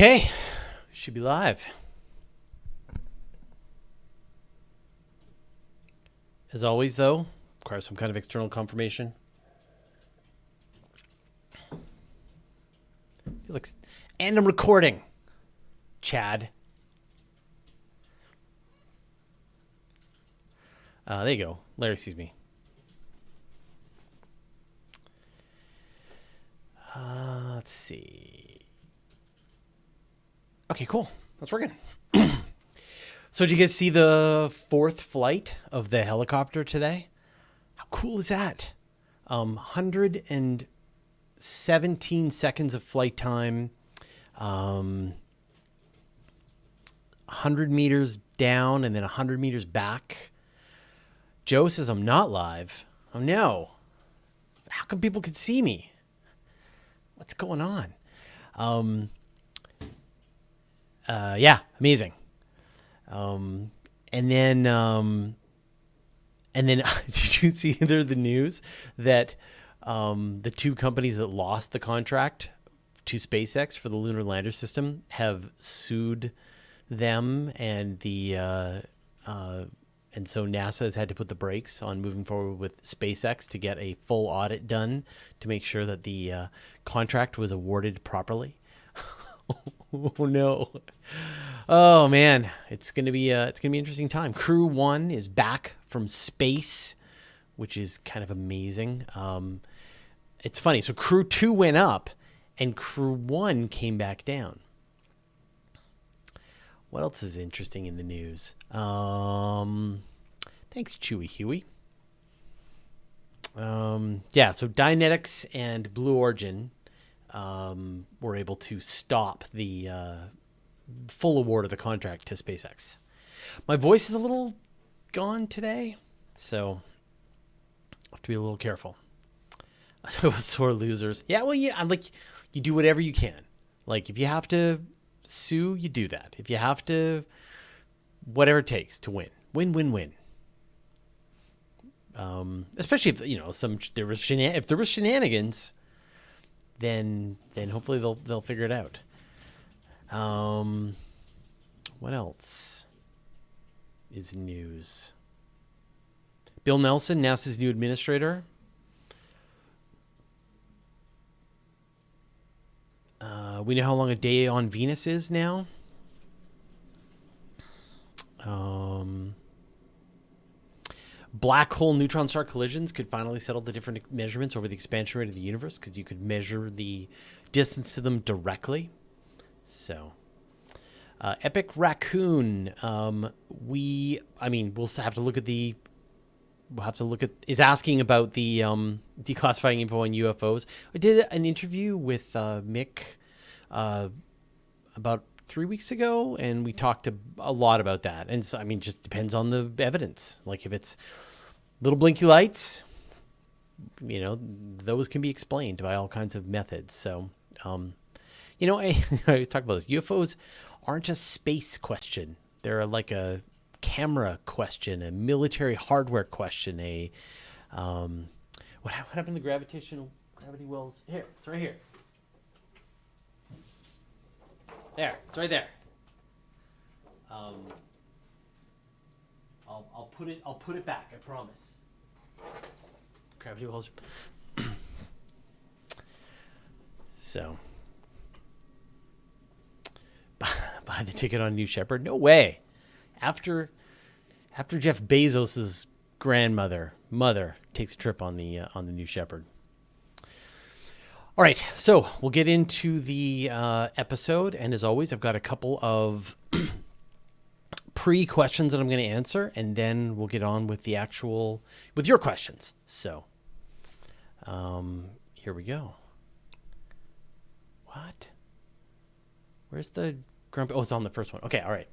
Okay, should be live. As always, though, requires some kind of external confirmation. And I'm recording, Chad. There you go. Larry sees me. Let's see. Okay, cool. That's working. So did you guys see the fourth flight of the helicopter today? How cool is that? 117 seconds of flight time. 100 meters down and then 100 meters back. Joe says I'm not live. Oh no. How come people could see me? What's going on? Yeah, amazing. And then did you see the news that the two companies that lost the contract to SpaceX for the lunar lander system have sued them, and and so NASA has had to put the brakes on moving forward with SpaceX to get a full audit done to make sure that the contract was awarded properly. Oh no. Oh man, it's gonna be an interesting time. Crew 1 is back from space, which is kind of amazing. It's funny. So Crew 2 went up, and Crew 1 came back down. What else is interesting in the news? Thanks, Chewy Huey. Yeah, so Dynetics and Blue Origin were able to stop the full award of the contract to SpaceX. My voice is a little gone today, so I have to be a little careful. So sore losers. Yeah, well, yeah, you do whatever you can. Like, if you have to sue, you do that. If you have to, whatever it takes to win. Win. Especially if if there was shenanigans, then hopefully they'll figure it out. What else is news? Bill Nelson, NASA's new administrator. We know how long a day on Venus is now. Black hole neutron star collisions could finally settle the different measurements over the expansion rate of the universe, because you could measure the distance to them directly. So, Epic Raccoon. We'll have to look at is asking about the declassifying info on UFOs. I did an interview with Mick about 3 weeks ago, and we talked a lot about that. And so, just depends on the evidence. Like, if it's little blinky lights, those can be explained by all kinds of methods. So, I talk about this. UFOs aren't a space question. They're like a camera question, a military hardware question, what happened to gravity wells? Here, it's right here. There, it's right there. I'll put it back, I promise. Gravity wells. So, buy the ticket on New Shepard? No way. After Jeff Bezos's mother takes a trip on the New Shepard. All right, so we'll get into the episode, and as always, I've got a couple of pre-questions that I'm going to answer, and then we'll get on with with your questions. So, here we go. What? Where's the grumpy? Oh, it's on the first one. Okay, all right.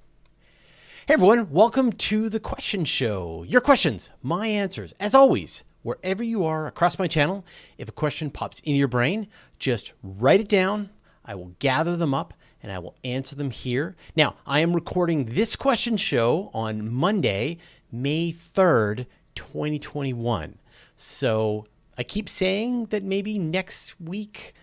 Hey everyone, welcome to the question show. Your questions, my answers. As always, wherever you are across my channel, if a question pops into your brain, just write it down. I will gather them up and I will answer them here. Now, I am recording this question show on Monday, May 3rd, 2021. So I keep saying that maybe next week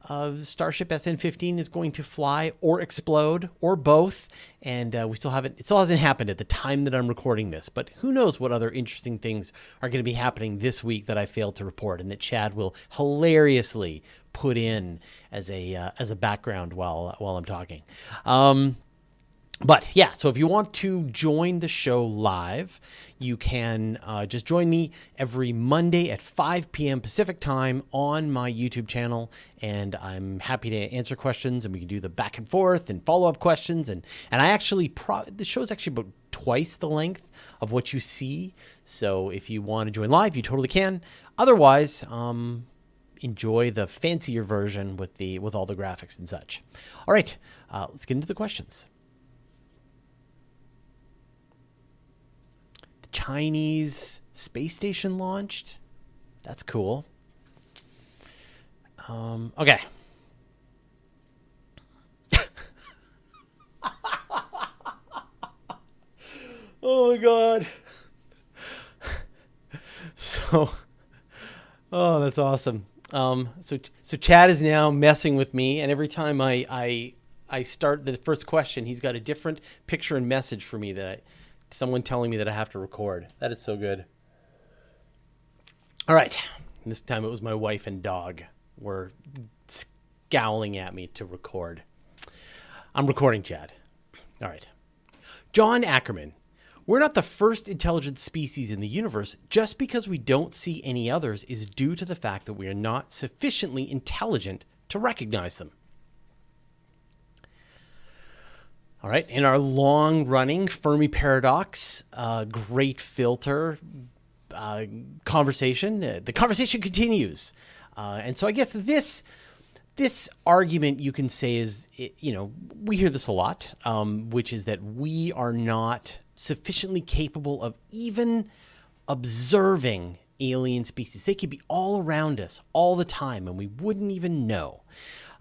Starship SN15 is going to fly or explode or both. And it still hasn't happened at the time that I'm recording this. But who knows what other interesting things are going to be happening this week that I failed to report and that Chad will hilariously put in as a background while I'm talking. But yeah, so if you want to join the show live, you can just join me every Monday at 5 p.m. Pacific time on my YouTube channel, and I'm happy to answer questions, and we can do the back and forth and follow-up questions. And I actually, the show's actually about twice the length of what you see, so if you want to join live, you totally can. Otherwise, enjoy the fancier version with all the graphics and such. All right, let's get into the questions. Chinese space station launched. That's cool. Okay. Oh my God. So, oh, that's awesome. So Chad is now messing with me, and every time I start the first question, he's got a different picture and message for me someone telling me that I have to record. That is so good. All right. This time it was my wife and dog were scowling at me to record. I'm recording, Chad. All right. John Ackerman. We're not the first intelligent species in the universe. Just because we don't see any others is due to the fact that we are not sufficiently intelligent to recognize them. All right, in our long-running Fermi paradox, great filter conversation, the conversation continues. And so I guess this argument you can say is, we hear this a lot, which is that we are not sufficiently capable of even observing alien species. They could be all around us all the time, and we wouldn't even know.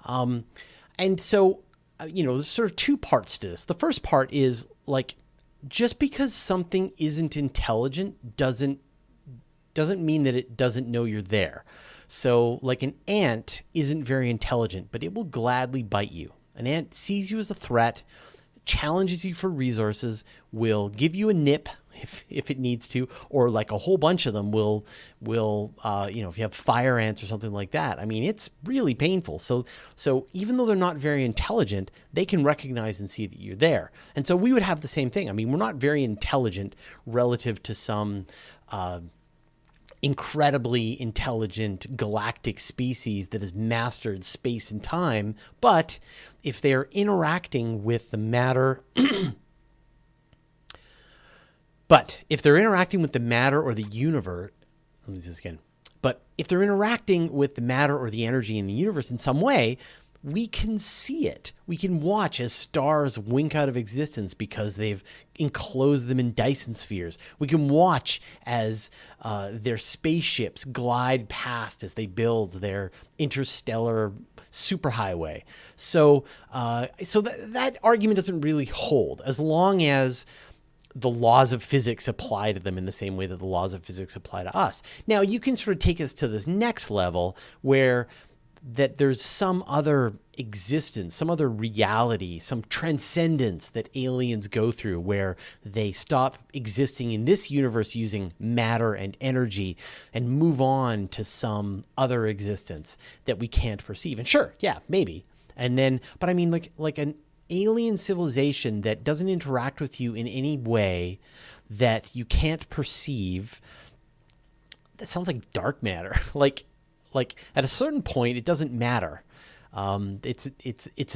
And so... there's sort of two parts to this. The first part is just because something isn't intelligent doesn't mean that it doesn't know you're there. So like an ant isn't very intelligent, but it will gladly bite you. An ant sees you as a threat, challenges you for resources, will give you a nip if it needs to, or like a whole bunch of them will if you have fire ants or something like that, I mean, it's really painful. So even though they're not very intelligent, they can recognize and see that you're there. And so we would have the same thing. I mean, we're not very intelligent relative to some incredibly intelligent galactic species that has mastered space and time, but if they're interacting with the matter But if they're interacting with the matter or the universe, let me do this again. But if they're interacting with the matter or the energy in the universe in some way, we can see it. We can watch as stars wink out of existence because they've enclosed them in Dyson spheres. We can watch as their spaceships glide past as they build their interstellar superhighway. So that argument doesn't really hold as long as the laws of physics apply to them in the same way that the laws of physics apply to us. Now, you can sort of take us to this next level where that there's some other existence, some other reality, some transcendence that aliens go through where they stop existing in this universe using matter and energy and move on to some other existence that we can't perceive. And sure, yeah, maybe. And then, but I mean, like an alien civilization that doesn't interact with you in any way that you can't perceive, that sounds like dark matter. like at a certain point, it doesn't matter. It's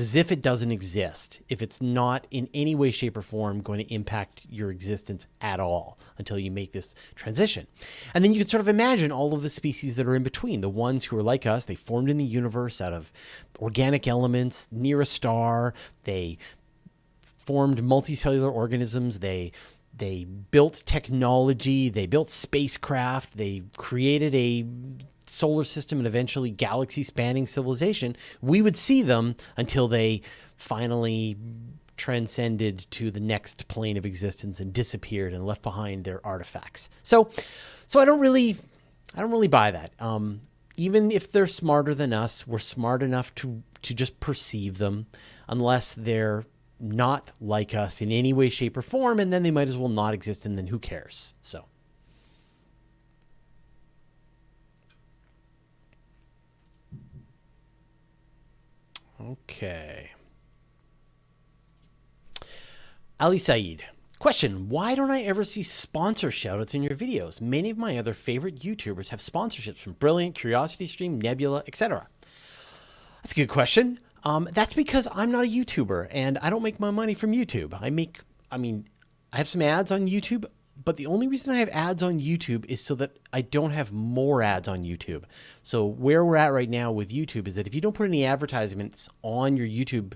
as if it doesn't exist, if it's not in any way, shape, or form going to impact your existence at all until you make this transition. And then you can sort of imagine all of the species that are in between, the ones who are like us. They formed in the universe out of organic elements near a star. They formed multicellular organisms. They built technology. They built spacecraft. They created a solar system and eventually galaxy spanning civilization. We would see them until they finally transcended to the next plane of existence and disappeared and left behind their artifacts. So I don't really buy that. even if they're smarter than us, we're smart enough to just perceive them, unless they're not like us in any way, shape, or form, and then they might as well not exist, and then who cares? So. Okay. Ali Saeed. Question, why don't I ever see sponsor shoutouts in your videos? Many of my other favorite YouTubers have sponsorships from Brilliant, CuriosityStream, Nebula, etc. That's a good question. That's because I'm not a YouTuber and I don't make my money from YouTube. I have some ads on YouTube, but the only reason I have ads on YouTube is so that I don't have more ads on YouTube. So where we're at right now with YouTube is that if you don't put any advertisements on your YouTube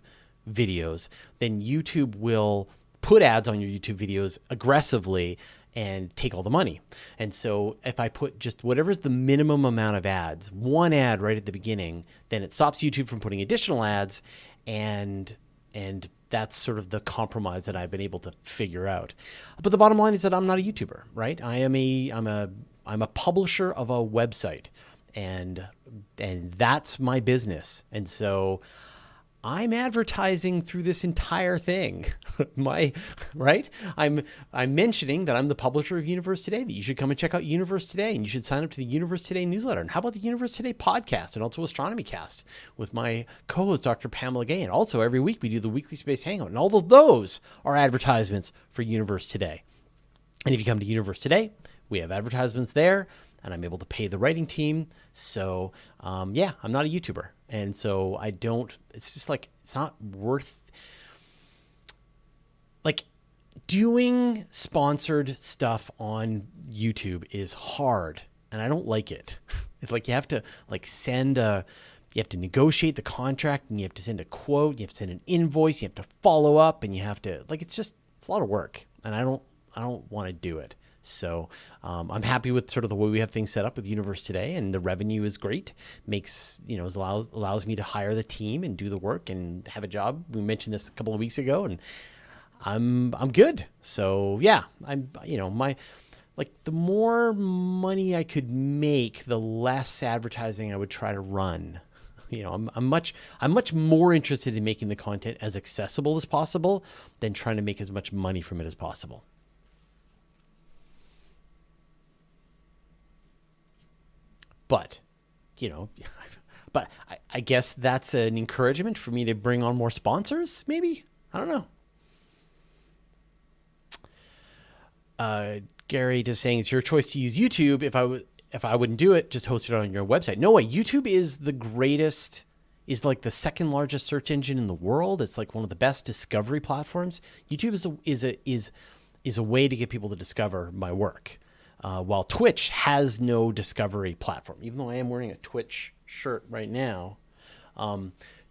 videos, then YouTube will put ads on your YouTube videos aggressively and take all the money. And so if I put just whatever's the minimum amount of ads, one ad right at the beginning, then it stops YouTube from putting additional ads, and that's sort of the compromise that I've been able to figure out. But the bottom line is that I'm not a YouTuber, right? I'm a publisher of a website, and that's my business. And so I'm advertising through this entire thing. Right? I'm mentioning that I'm the publisher of Universe Today, that you should come and check out Universe Today, and you should sign up to the Universe Today newsletter. And how about the Universe Today podcast and also Astronomy Cast with my co-host, Dr. Pamela Gay. And also every week we do the weekly Space Hangout. And all of those are advertisements for Universe Today. And if you come to Universe Today, we have advertisements there, and I'm able to pay the writing team. So, yeah, I'm not a YouTuber. And so it's just like, it's not worth, like, doing sponsored stuff on YouTube is hard, and I don't like it. It's like you have to you have to negotiate the contract, and you have to send a quote, you have to send an invoice, you have to follow up, and you have to, like, it's a lot of work, and I don't want to do it. So I'm happy with sort of the way we have things set up with Universe Today, and the revenue is great. Allows me to hire the team and do the work and have a job. We mentioned this a couple of weeks ago, and I'm good. So yeah, the more money I could make, the less advertising I would try to run. I'm much more interested in making the content as accessible as possible than trying to make as much money from it as possible. But, I guess that's an encouragement for me to bring on more sponsors, maybe? I don't know. Gary just saying it's your choice to use YouTube. If I wouldn't do it, just host it on your website. No way. YouTube is like the second largest search engine in the world. It's like one of the best discovery platforms. YouTube is a way to get people to discover my work. While Twitch has no discovery platform, even though I am wearing a Twitch shirt right now,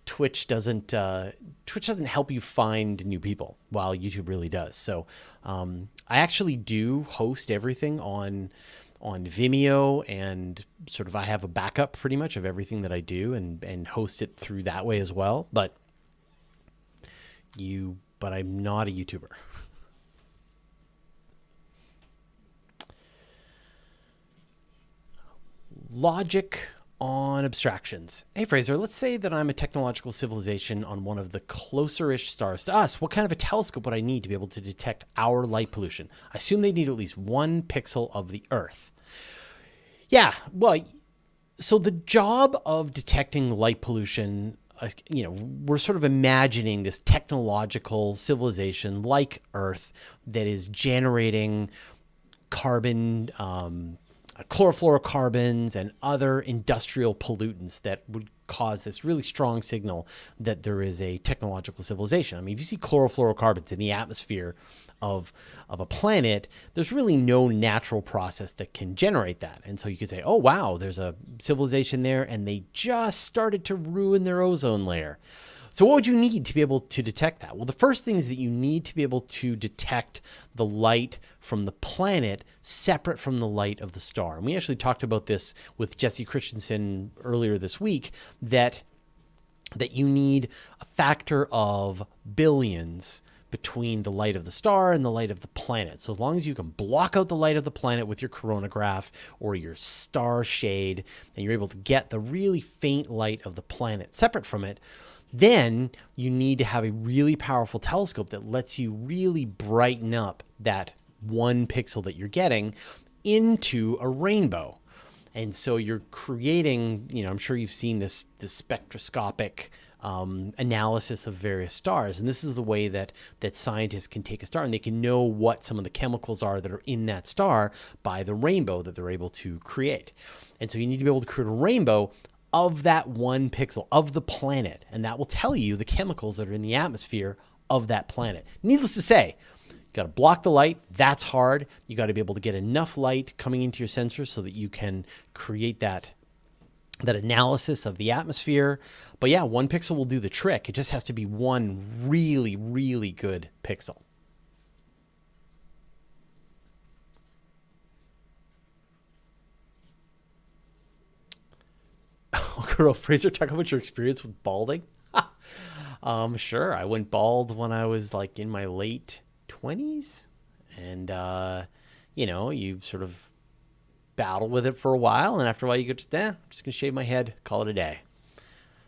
Twitch doesn't help you find new people, while YouTube really does. So I actually do host everything on Vimeo, and sort of I have a backup pretty much of everything that I do, and host it through that way as well. But I'm not a YouTuber. Logic on abstractions. Hey, Fraser, let's say that I'm a technological civilization on one of the closer-ish stars to us. What kind of a telescope would I need to be able to detect our light pollution? I assume they need at least 1 pixel of the Earth. Yeah, well, so the job of detecting light pollution, we're sort of imagining this technological civilization like Earth that is generating carbon, chlorofluorocarbons and other industrial pollutants that would cause this really strong signal that there is a technological civilization. I mean, if you see chlorofluorocarbons in the atmosphere of a planet, there's really no natural process that can generate that. And so you could say, oh, wow, there's a civilization there, and they just started to ruin their ozone layer. So what would you need to be able to detect that? Well, the first thing is that you need to be able to detect the light from the planet separate from the light of the star. And we actually talked about this with Jesse Christensen earlier this week, that you need a factor of billions between the light of the star and the light of the planet. So as long as you can block out the light of the planet with your coronagraph or your star shade, and you're able to get the really faint light of the planet separate from it, then you need to have a really powerful telescope that lets you really brighten up that 1 pixel that you're getting into a rainbow. And so you're creating, I'm sure you've seen this spectroscopic analysis of various stars. And this is the way that scientists can take a star and they can know what some of the chemicals are that are in that star by the rainbow that they're able to create. And so you need to be able to create a rainbow of that 1 pixel of the planet. And that will tell you the chemicals that are in the atmosphere of that planet. Needless to say, got to block the light. That's hard. You got to be able to get enough light coming into your sensor so that you can create that analysis of the atmosphere. But yeah, 1 pixel will do the trick. It just has to be 1 really, really good pixel. Girl, Fraser, talk about your experience with balding. Sure. I went bald when I was like in my late 20s, and you sort of battle with it for a while, and after a while you go, I'm just gonna shave my head, call it a day.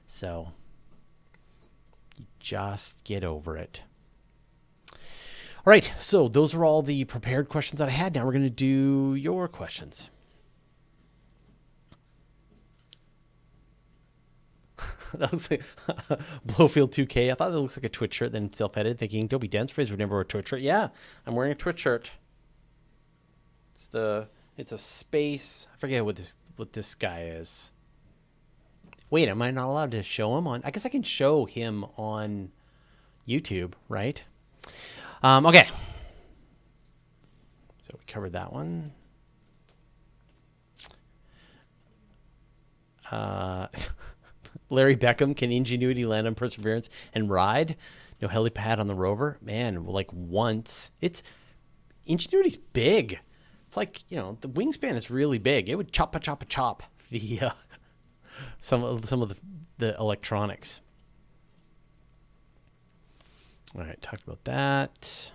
So you just get over it. All right, so those are all the prepared questions that I had. Now we're gonna do your questions. That looks like Blowfield 2K. I thought that looks like a Twitch shirt, then self-edited, thinking, don't be dense, Fraser would never wear a Twitch shirt. Yeah, I'm wearing a Twitch shirt. It's a space. I forget what this guy is. Wait, am I not allowed to show him on? I guess I can show him on YouTube, right? Okay. So we covered that one. Larry Beckham, can Ingenuity land on Perseverance and ride? No helipad on the rover? Man, like once. Ingenuity's big. It's like, the wingspan is really big. It would chop the some of the electronics. All right, talked about that.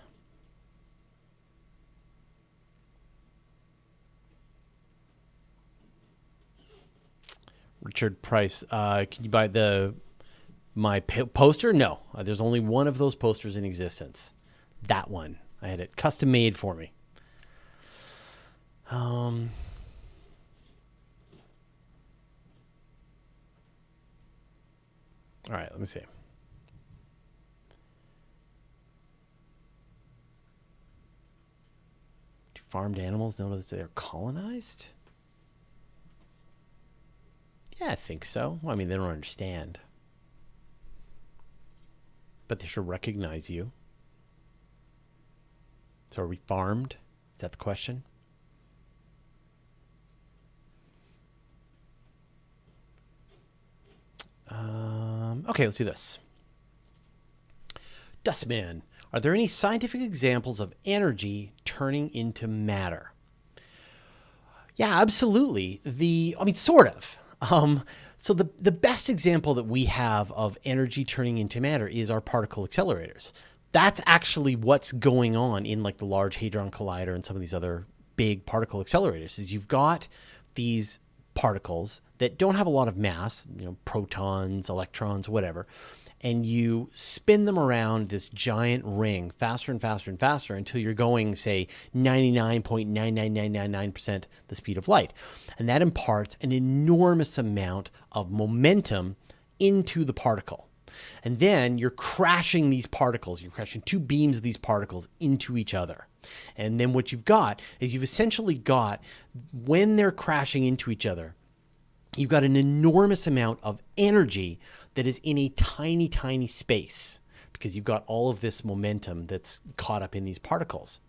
Richard Price, can you buy my poster? No, there's only one of those posters in existence. That one. I had it custom made for me. All right, let me see. Do farmed animals notice they're colonized? Yeah, I think so. Well, I mean, they don't understand. But they sure recognize you. So are we farmed? Is that the question? Okay, let's do this. Dustman, are there any scientific examples of energy turning into matter? Yeah, absolutely. Sort of. So the best example that we have of energy turning into matter is our particle accelerators. That's actually what's going on in like the Large Hadron Collider and some of these other big particle accelerators. Is you've got these particles that don't have a lot of mass, protons, electrons, whatever, and you spin them around this giant ring faster and faster and faster until you're going, say, 99.99999% the speed of light. And that imparts an enormous amount of momentum into the particle. And then you're crashing these particles. You're crashing 2 beams of these particles into each other. And then what you've got is you've essentially got, when they're crashing into each other, you've got an enormous amount of energy that is in a tiny, tiny space because you've got all of this momentum that's caught up in these particles.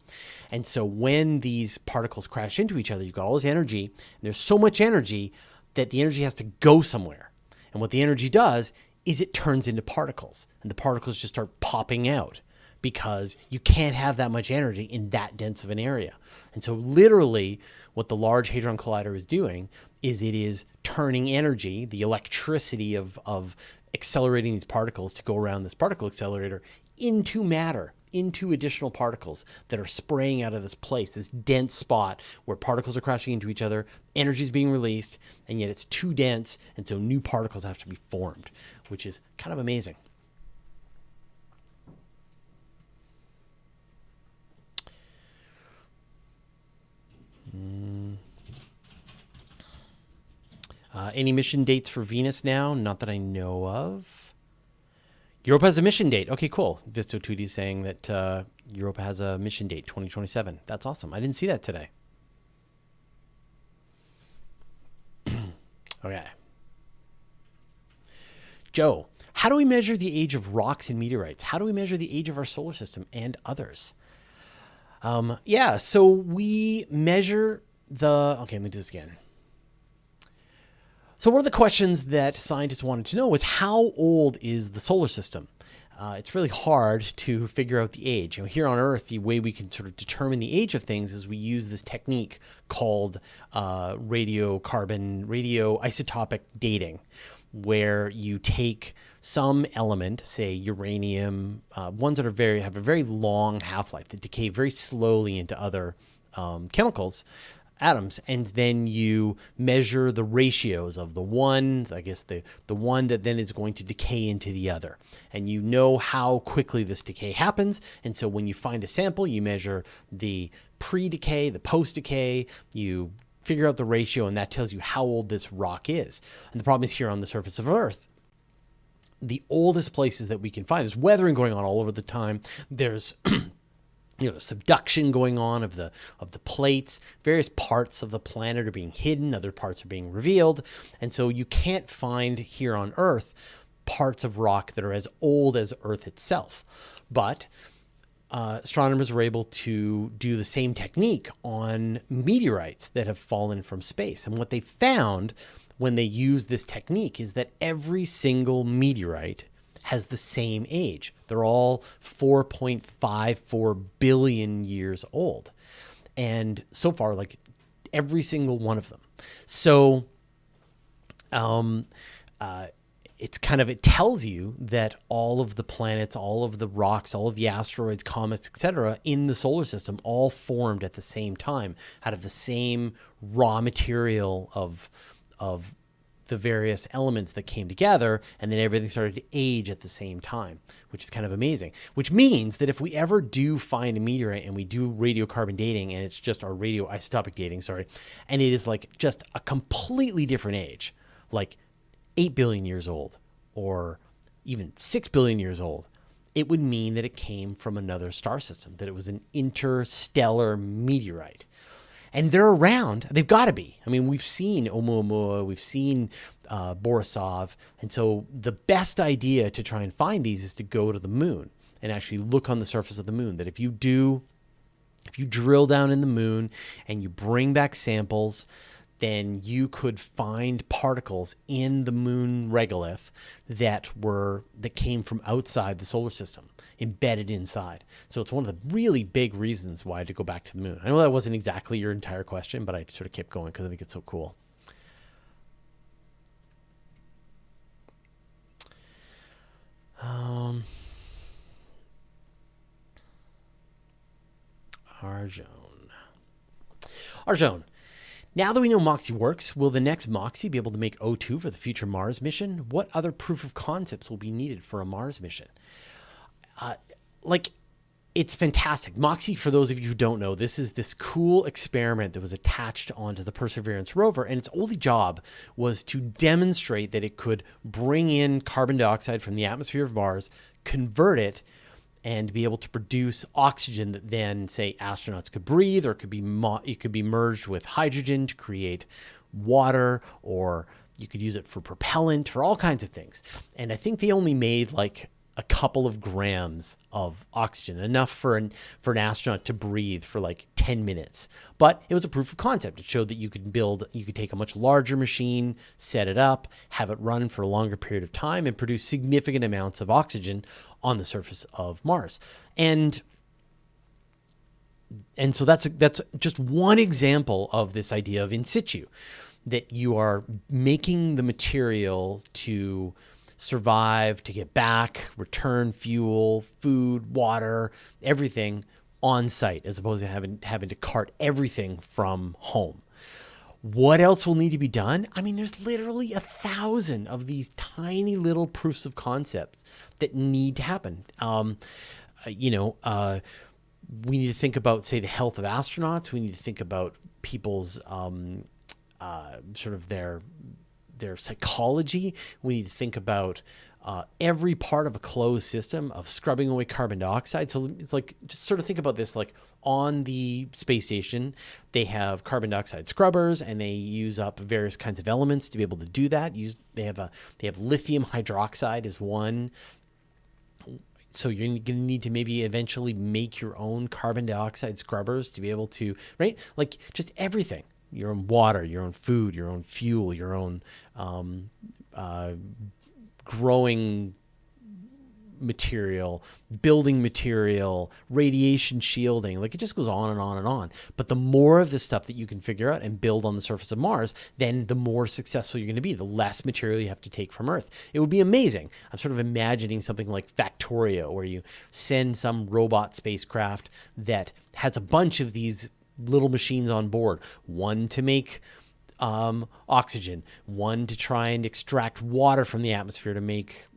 And so when these particles crash into each other, you've got all this energy, and there's so much energy that the energy has to go somewhere. And what the energy does is it turns into particles, and the particles just start popping out because you can't have that much energy in that dense of an area. And so literally what the Large Hadron Collider is doing is it is turning energy, the electricity of accelerating these particles to go around this particle accelerator, into matter, into additional particles that are spraying out of this place, this dense spot where particles are crashing into each other, energy is being released, and yet it's too dense, and so new particles have to be formed, which is kind of amazing. Any mission dates for Venus now? Not that I know of. Europa has a mission date. Okay, cool. Visto2D is saying that Europa has a mission date, 2027. That's awesome. I didn't see that today. Okay. Joe, how do we measure the age of rocks and meteorites? How do we measure the age of our solar system and others? Yeah, so we measure the... Okay, let me do this again. So one of the questions that scientists wanted to know was how old is the solar system? It's really hard to figure out the age. Here on Earth, the way we can sort of determine the age of things is we use this technique called radioisotopic dating, where you take some element, say uranium, ones that have a very long half-life that decay very slowly into other chemicals, atoms, and then you measure the ratios of the one, I guess the one that then is going to decay into the other. And you know how quickly this decay happens. And so when you find a sample, you measure the pre-decay, the post-decay, you figure out the ratio, and that tells you how old this rock is. And the problem is here on the surface of Earth, the oldest places that we can find, there's weathering going on all over the time. There's subduction going on of the plates. Various parts of the planet are being hidden, other parts are being revealed, and so you can't find here on Earth parts of rock that are as old as Earth itself. But astronomers were able to do the same technique on meteorites that have fallen from space, and what they found when they used this technique is that every single meteorite has the same age. They're all 4.54 billion years old. And so far, like every single one of them. So it tells you that all of the planets, all of the rocks, all of the asteroids, comets, etc., in the solar system all formed at the same time out of the same raw material of the various elements that came together, and then everything started to age at the same time, which is kind of amazing. Which means that if we ever do find a meteorite and we do radiocarbon dating, and it's just our radioisotopic dating, and it is like just a completely different age, like 8 billion years old, or even 6 billion years old, it would mean that it came from another star system, that it was an interstellar meteorite. And they're around. They've got to be. I mean, we've seen Oumuamua, we've seen Borisov, and so the best idea to try and find these is to go to the moon and actually look on the surface of the moon. That if you drill down in the moon and you bring back samples, then you could find particles in the moon regolith that came from outside the solar system, embedded inside. So it's one of the really big reasons why to go back to the moon. I know that wasn't exactly your entire question, but I sort of kept going because I think it's so cool. Arjone. Now that we know MOXIE works, will the next MOXIE be able to make O2 for the future Mars mission? What other proof of concepts will be needed for a Mars mission? It's fantastic. MOXIE, for those of you who don't know, this is this cool experiment that was attached onto the Perseverance rover, and its only job was to demonstrate that it could bring in carbon dioxide from the atmosphere of Mars, convert it, and be able to produce oxygen that then, say, astronauts could breathe, or it could be merged with hydrogen to create water, or you could use it for propellant, for all kinds of things. And I think they only made like a couple of grams of oxygen, enough for an astronaut to breathe for like 10 minutes. But it was a proof of concept. It showed that you could take a much larger machine, set it up, have it run for a longer period of time, and produce significant amounts of oxygen on the surface of Mars. And so that's just one example of this idea of in situ, that you are making the material to survive, to get back, return fuel, food, water, everything on site, as opposed to having to cart everything from home. What else will need to be done? I mean, there's literally 1,000 of these tiny little proofs of concepts that need to happen. We need to think about, say, the health of astronauts. We need to think about people's sort of their psychology. We need to think about every part of a closed system of scrubbing away carbon dioxide. So it's like, just sort of think about this, like on the space station, they have carbon dioxide scrubbers, and they use up various kinds of elements to be able to do that. They have lithium hydroxide as one. So you're going to need to maybe eventually make your own carbon dioxide scrubbers to be able to, right? Like just everything. Your own water, your own food, your own fuel, your own growing material, building material, radiation shielding. Like it just goes on and on and on. But the more of this stuff that you can figure out and build on the surface of Mars, then the more successful you're going to be, the less material you have to take from Earth. It would be amazing. I'm sort of imagining something like Factorio, where you send some robot spacecraft that has a bunch of these little machines on board, one to make oxygen, one to try and extract water from the atmosphere to make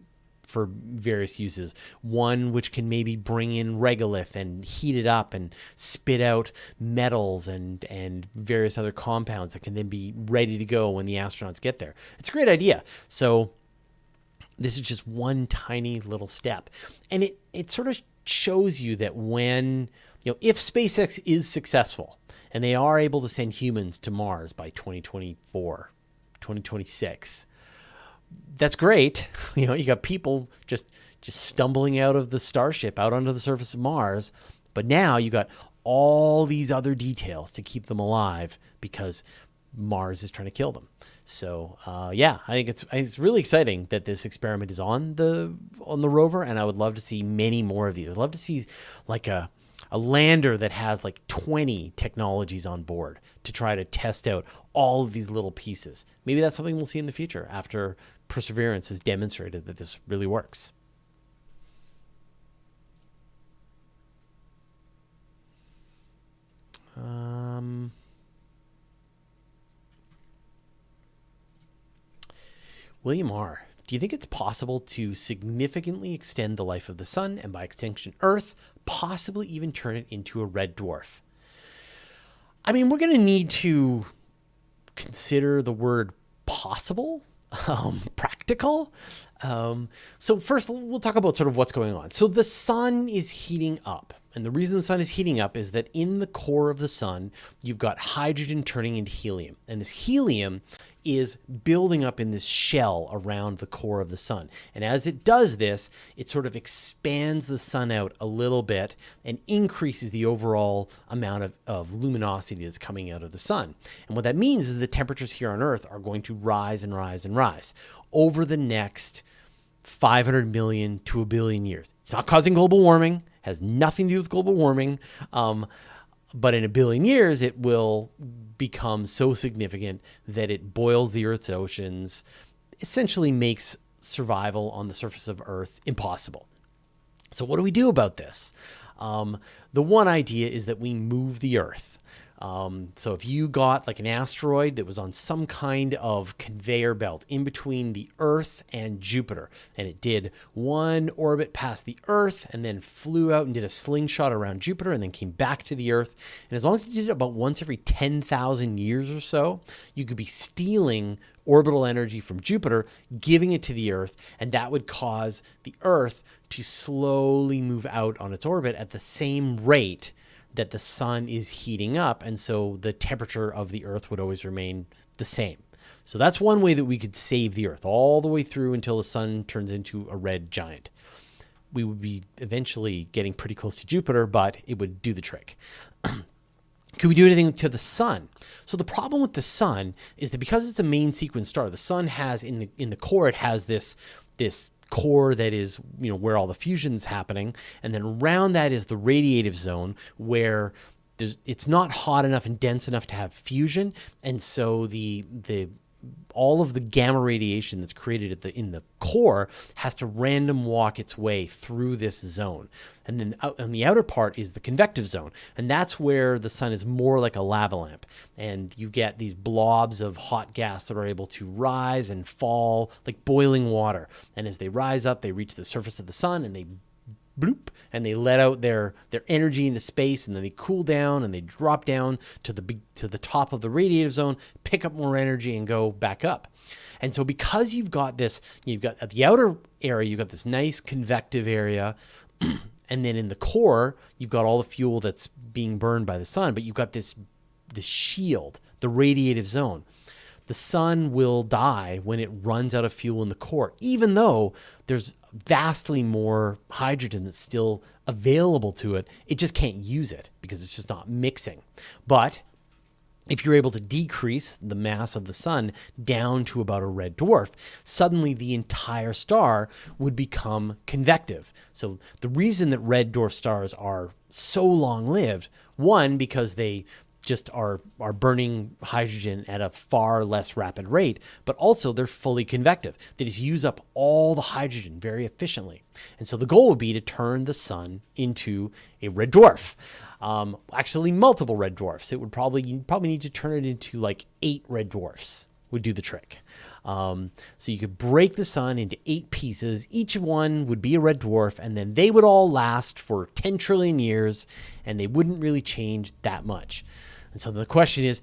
for various uses, one which can maybe bring in regolith and heat it up and spit out metals and various other compounds that can then be ready to go when the astronauts get there. It's a great idea. So this is just one tiny little step. And it sort of shows you that when, if SpaceX is successful and they are able to send humans to Mars by 2024, 2026, that's great. You got people just stumbling out of the Starship out onto the surface of Mars. But now you got all these other details to keep them alive because Mars is trying to kill them. So I think it's really exciting that this experiment is on the rover, and I would love to see many more of these. I'd love to see like a lander that has like 20 technologies on board to try to test out all of these little pieces. Maybe that's something we'll see in the future after Perseverance has demonstrated that this really works. William R., do you think it's possible to significantly extend the life of the sun, and by extension Earth, possibly even turn it into a red dwarf? I mean, we're going to need to consider the word possible, practical. So first, we'll talk about sort of what's going on. So the sun is heating up. And the reason the sun is heating up is that in the core of the sun, you've got hydrogen turning into helium. And this helium is building up in this shell around the core of the sun. And as it does this, it sort of expands the sun out a little bit and increases the overall amount of luminosity that's coming out of the sun. And what that means is the temperatures here on Earth are going to rise and rise and rise over the next 500 million to 1 billion years. It's not causing global warming, has nothing to do with global warming. But in 1 billion years, it will become so significant that it boils the Earth's oceans, essentially makes survival on the surface of Earth impossible. So what do we do about this? The one idea is that we move the Earth. So if you got like an asteroid that was on some kind of conveyor belt in between the Earth and Jupiter, and it did one orbit past the Earth and then flew out and did a slingshot around Jupiter and then came back to the Earth, and as long as it did it about once every 10,000 years or so, you could be stealing orbital energy from Jupiter, giving it to the Earth, and that would cause the Earth to slowly move out on its orbit at the same rate that the sun is heating up, and so the temperature of the Earth would always remain the same. So that's one way that we could save the Earth all the way through until the sun turns into a red giant. We would be eventually getting pretty close to Jupiter, but it would do the trick. Could we do anything to the sun? So the problem with the sun is that because it's a main sequence star, the sun has in the core, it has this core that is, where all the fusion's happening, and then around that is the radiative zone where it's not hot enough and dense enough to have fusion, and so the all of the gamma radiation that's created in the core has to random walk its way through this zone. And then on the outer part is the convective zone. And that's where the sun is more like a lava lamp. And you get these blobs of hot gas that are able to rise and fall like boiling water. And as they rise up, they reach the surface of the sun and they bloop, and they let out their energy into space, and then they cool down and they drop down to the top of the radiative zone, pick up more energy and go back up. And so because you've got this, you've got at the outer area, you've got this nice convective area, and then in the core, you've got all the fuel that's being burned by the sun, but you've got this shield, the radiative zone. The sun will die when it runs out of fuel in the core, even though there's vastly more hydrogen that's still available to it. It just can't use it because it's just not mixing. But if you're able to decrease the mass of the sun down to about a red dwarf, suddenly the entire star would become convective. So the reason that red dwarf stars are so long-lived, one, because they just are burning hydrogen at a far less rapid rate, but also they're fully convective. They just use up all the hydrogen very efficiently. And so the goal would be to turn the sun into a red dwarf. Actually, multiple red dwarfs. You'd probably need to turn it into like 8 red dwarfs would do the trick. So you could break the sun into 8 pieces. Each one would be a red dwarf, and then they would all last for 10 trillion years, and they wouldn't really change that much. And so the question is,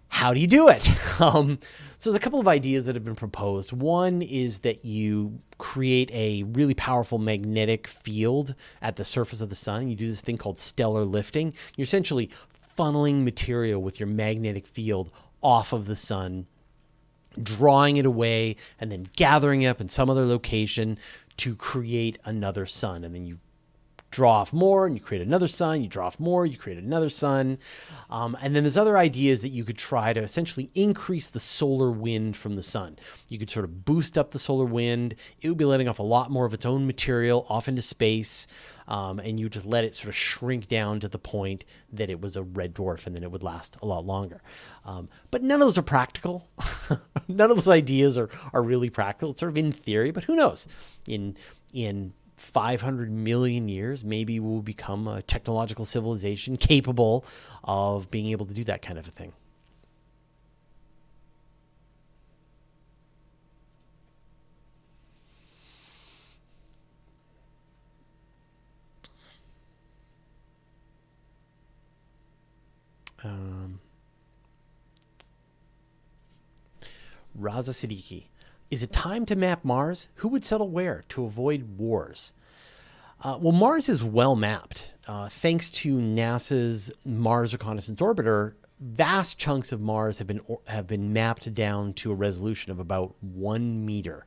how do you do it? So there's a couple of ideas that have been proposed. One is that you create a really powerful magnetic field at the surface of the sun. You do this thing called stellar lifting. You're essentially funneling material with your magnetic field off of the sun, drawing it away, and then gathering it up in some other location to create another sun. And then you draw off more and you create another sun, you draw off more, you create another sun. And then there's other ideas that you could try to essentially increase the solar wind from the sun. You could sort of boost up the solar wind. It would be letting off a lot more of its own material off into space. And you just let it sort of shrink down to the point that it was a red dwarf, and then it would last a lot longer. But none of those are practical. None of those ideas are really practical. It's sort of in theory, but who knows? In 500 million years, maybe we'll become a technological civilization capable of being able to do that kind of a thing. Raza Siddiqui. Is it time to map Mars? Who would settle where to avoid wars? Well, Mars is well mapped. Thanks to NASA's Mars Reconnaissance Orbiter, vast chunks of Mars have been mapped down to a resolution of about 1 meter.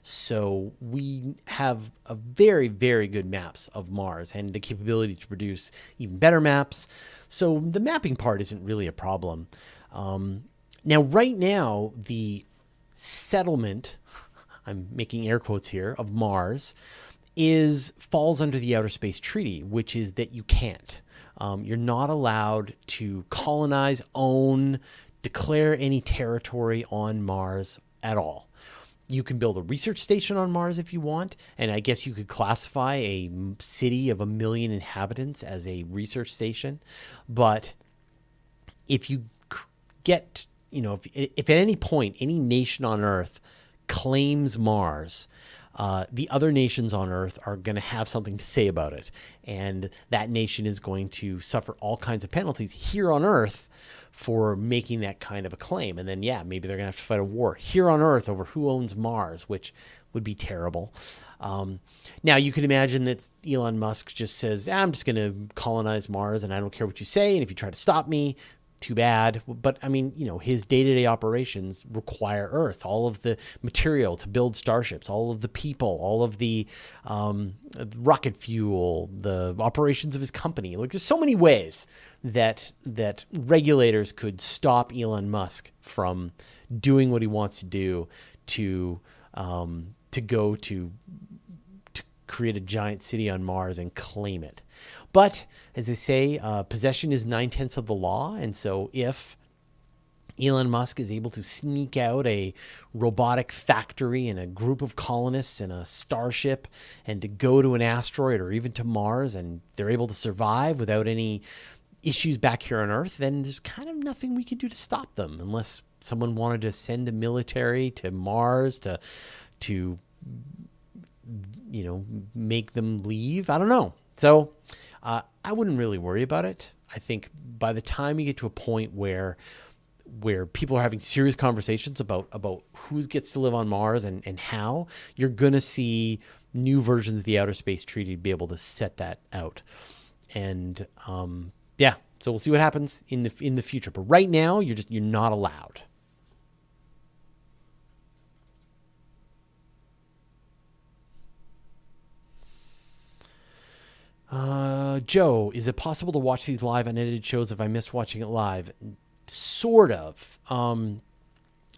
So we have a very, very good maps of Mars and the capability to produce even better maps. So the mapping part isn't really a problem. Now, right now, the settlement, I'm making air quotes here, of Mars falls under the Outer Space Treaty, which is that you can't. You're not allowed to colonize, own, declare any territory on Mars at all. You can build a research station on Mars if you want, and I guess you could classify a city of 1 million inhabitants as a research station. But if you get, if at any point any nation on Earth claims Mars, the other nations on Earth are going to have something to say about it. And that nation is going to suffer all kinds of penalties here on Earth for making that kind of a claim. And then, maybe they're going to have to fight a war here on Earth over who owns Mars, which would be terrible. Now, you can imagine that Elon Musk just says, I'm just going to colonize Mars and I don't care what you say. And if you try to stop me, too bad. But I mean, his day-to-day operations require Earth, all of the material to build starships, all of the people, all of the rocket fuel, the operations of his company. Like, there's so many ways that regulators could stop Elon Musk from doing what he wants to do to create a giant city on Mars and claim it. But as they say, possession is 9/10 of the law. And so if Elon Musk is able to sneak out a robotic factory and a group of colonists in a starship and to go to an asteroid or even to Mars, and they're able to survive without any issues back here on Earth, then there's kind of nothing we can do to stop them unless someone wanted to send a military to Mars to make them leave. I don't know. So I wouldn't really worry about it. I think by the time you get to a point where people are having serious conversations about who gets to live on Mars and how, you're going to see new versions of the Outer Space Treaty be able to set that out. And so we'll see what happens in the future. But right now, you're not allowed. Joe, is it possible to watch these live unedited shows if I missed watching it live? Sort of.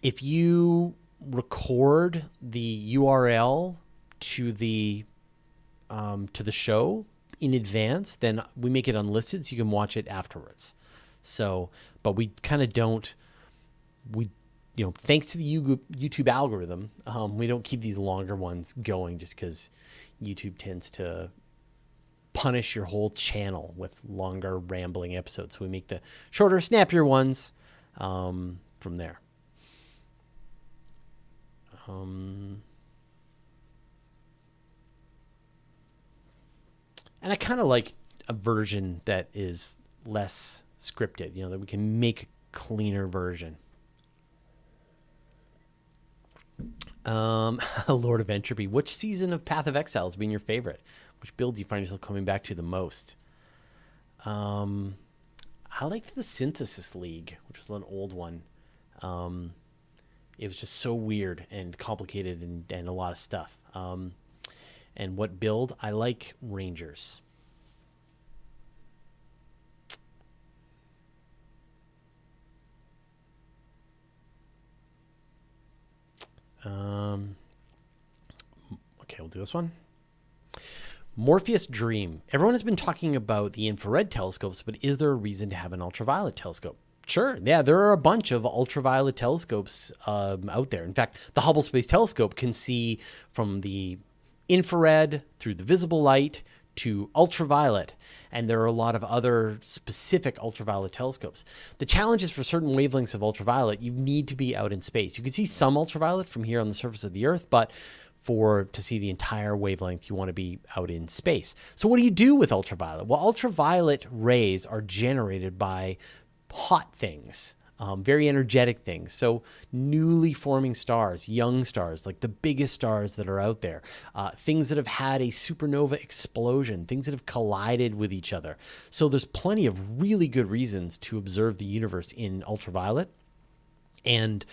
If you record the URL to the show in advance, then we make it unlisted so you can watch it afterwards. So, but we kind of don't. Thanks to the YouTube algorithm, we don't keep these longer ones going just because YouTube tends to punish your whole channel with longer rambling episodes. So we make the shorter, snappier ones from there. And I kind of like a version that is less scripted, that we can make a cleaner version. Lord of Entropy, which season of Path of Exile has been your favorite? Which build do you find yourself coming back to the most? I liked the Synthesis League, which was an old one. It was just so weird and complicated and a lot of stuff. And what build? I like Rangers. Okay, we'll do this one. Morpheus Dream. Everyone has been talking about the infrared telescopes, but is there a reason to have an ultraviolet telescope? Sure. Yeah, there are a bunch of ultraviolet telescopes out there. In fact, the Hubble Space Telescope can see from the infrared through the visible light to ultraviolet, and there are a lot of other specific ultraviolet telescopes. The challenge is for certain wavelengths of ultraviolet, you need to be out in space. You can see some ultraviolet from here on the surface of the Earth, but to see the entire wavelength, you want to be out in space. So what do you do with ultraviolet? Well, ultraviolet rays are generated by hot things, very energetic things. So newly forming stars, young stars, like the biggest stars that are out there, things that have had a supernova explosion, things that have collided with each other. So there's plenty of really good reasons to observe the universe in ultraviolet. And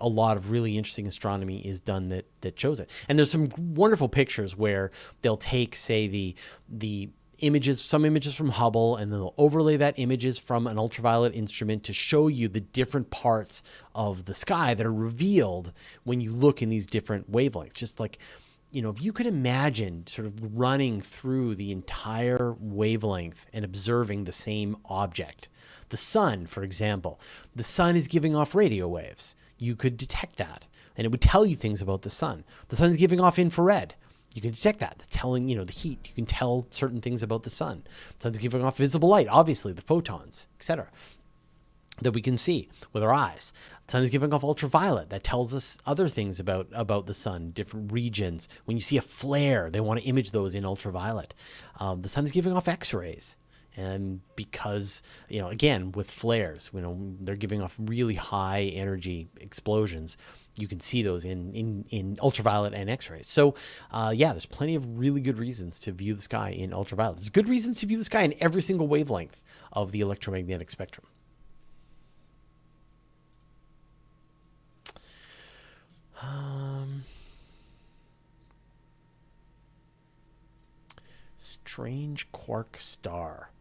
a lot of really interesting astronomy is done that shows it. And there's some wonderful pictures where they'll take, say, the images, some images from Hubble, and then they'll overlay that images from an ultraviolet instrument to show you the different parts of the sky that are revealed when you look in these different wavelengths. Just like, if you could imagine sort of running through the entire wavelength and observing the same object. The sun, for example, the sun is giving off radio waves. You could detect that, and it would tell you things about the sun. The sun's giving off infrared. You can detect that. It's telling, the heat. You can tell certain things about the sun. The sun's giving off visible light, obviously, the photons, etc., that we can see with our eyes. The sun is giving off ultraviolet. That tells us other things about the sun, different regions. When you see a flare, they want to image those in ultraviolet. The sun is giving off X-rays. And because, again, with flares, they're giving off really high energy explosions. You can see those in ultraviolet and X-rays. So, there's plenty of really good reasons to view the sky in ultraviolet. There's good reasons to view the sky in every single wavelength of the electromagnetic spectrum. Strange quark star.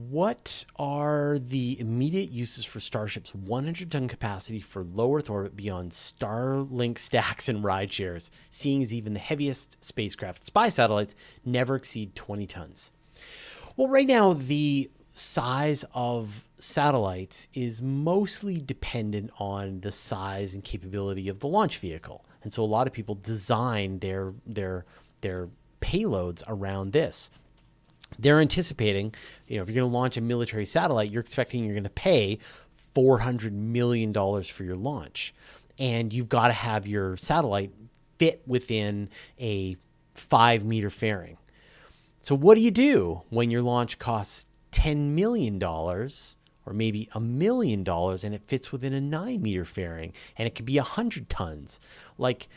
What are the immediate uses for Starship's 100-ton capacity for low Earth orbit beyond Starlink stacks and ride shares, seeing as even the heaviest spacecraft spy satellites never exceed 20 tons? Well, right now, the size of satellites is mostly dependent on the size and capability of the launch vehicle. And so a lot of people design their payloads around this. They're anticipating, if you're going to launch a military satellite, you're expecting you're going to pay $400 million for your launch. And you've got to have your satellite fit within a 5-meter fairing. So what do when your launch costs $10 million or maybe $1 million and it fits within a 9-meter fairing and it could be 100 tons? Like,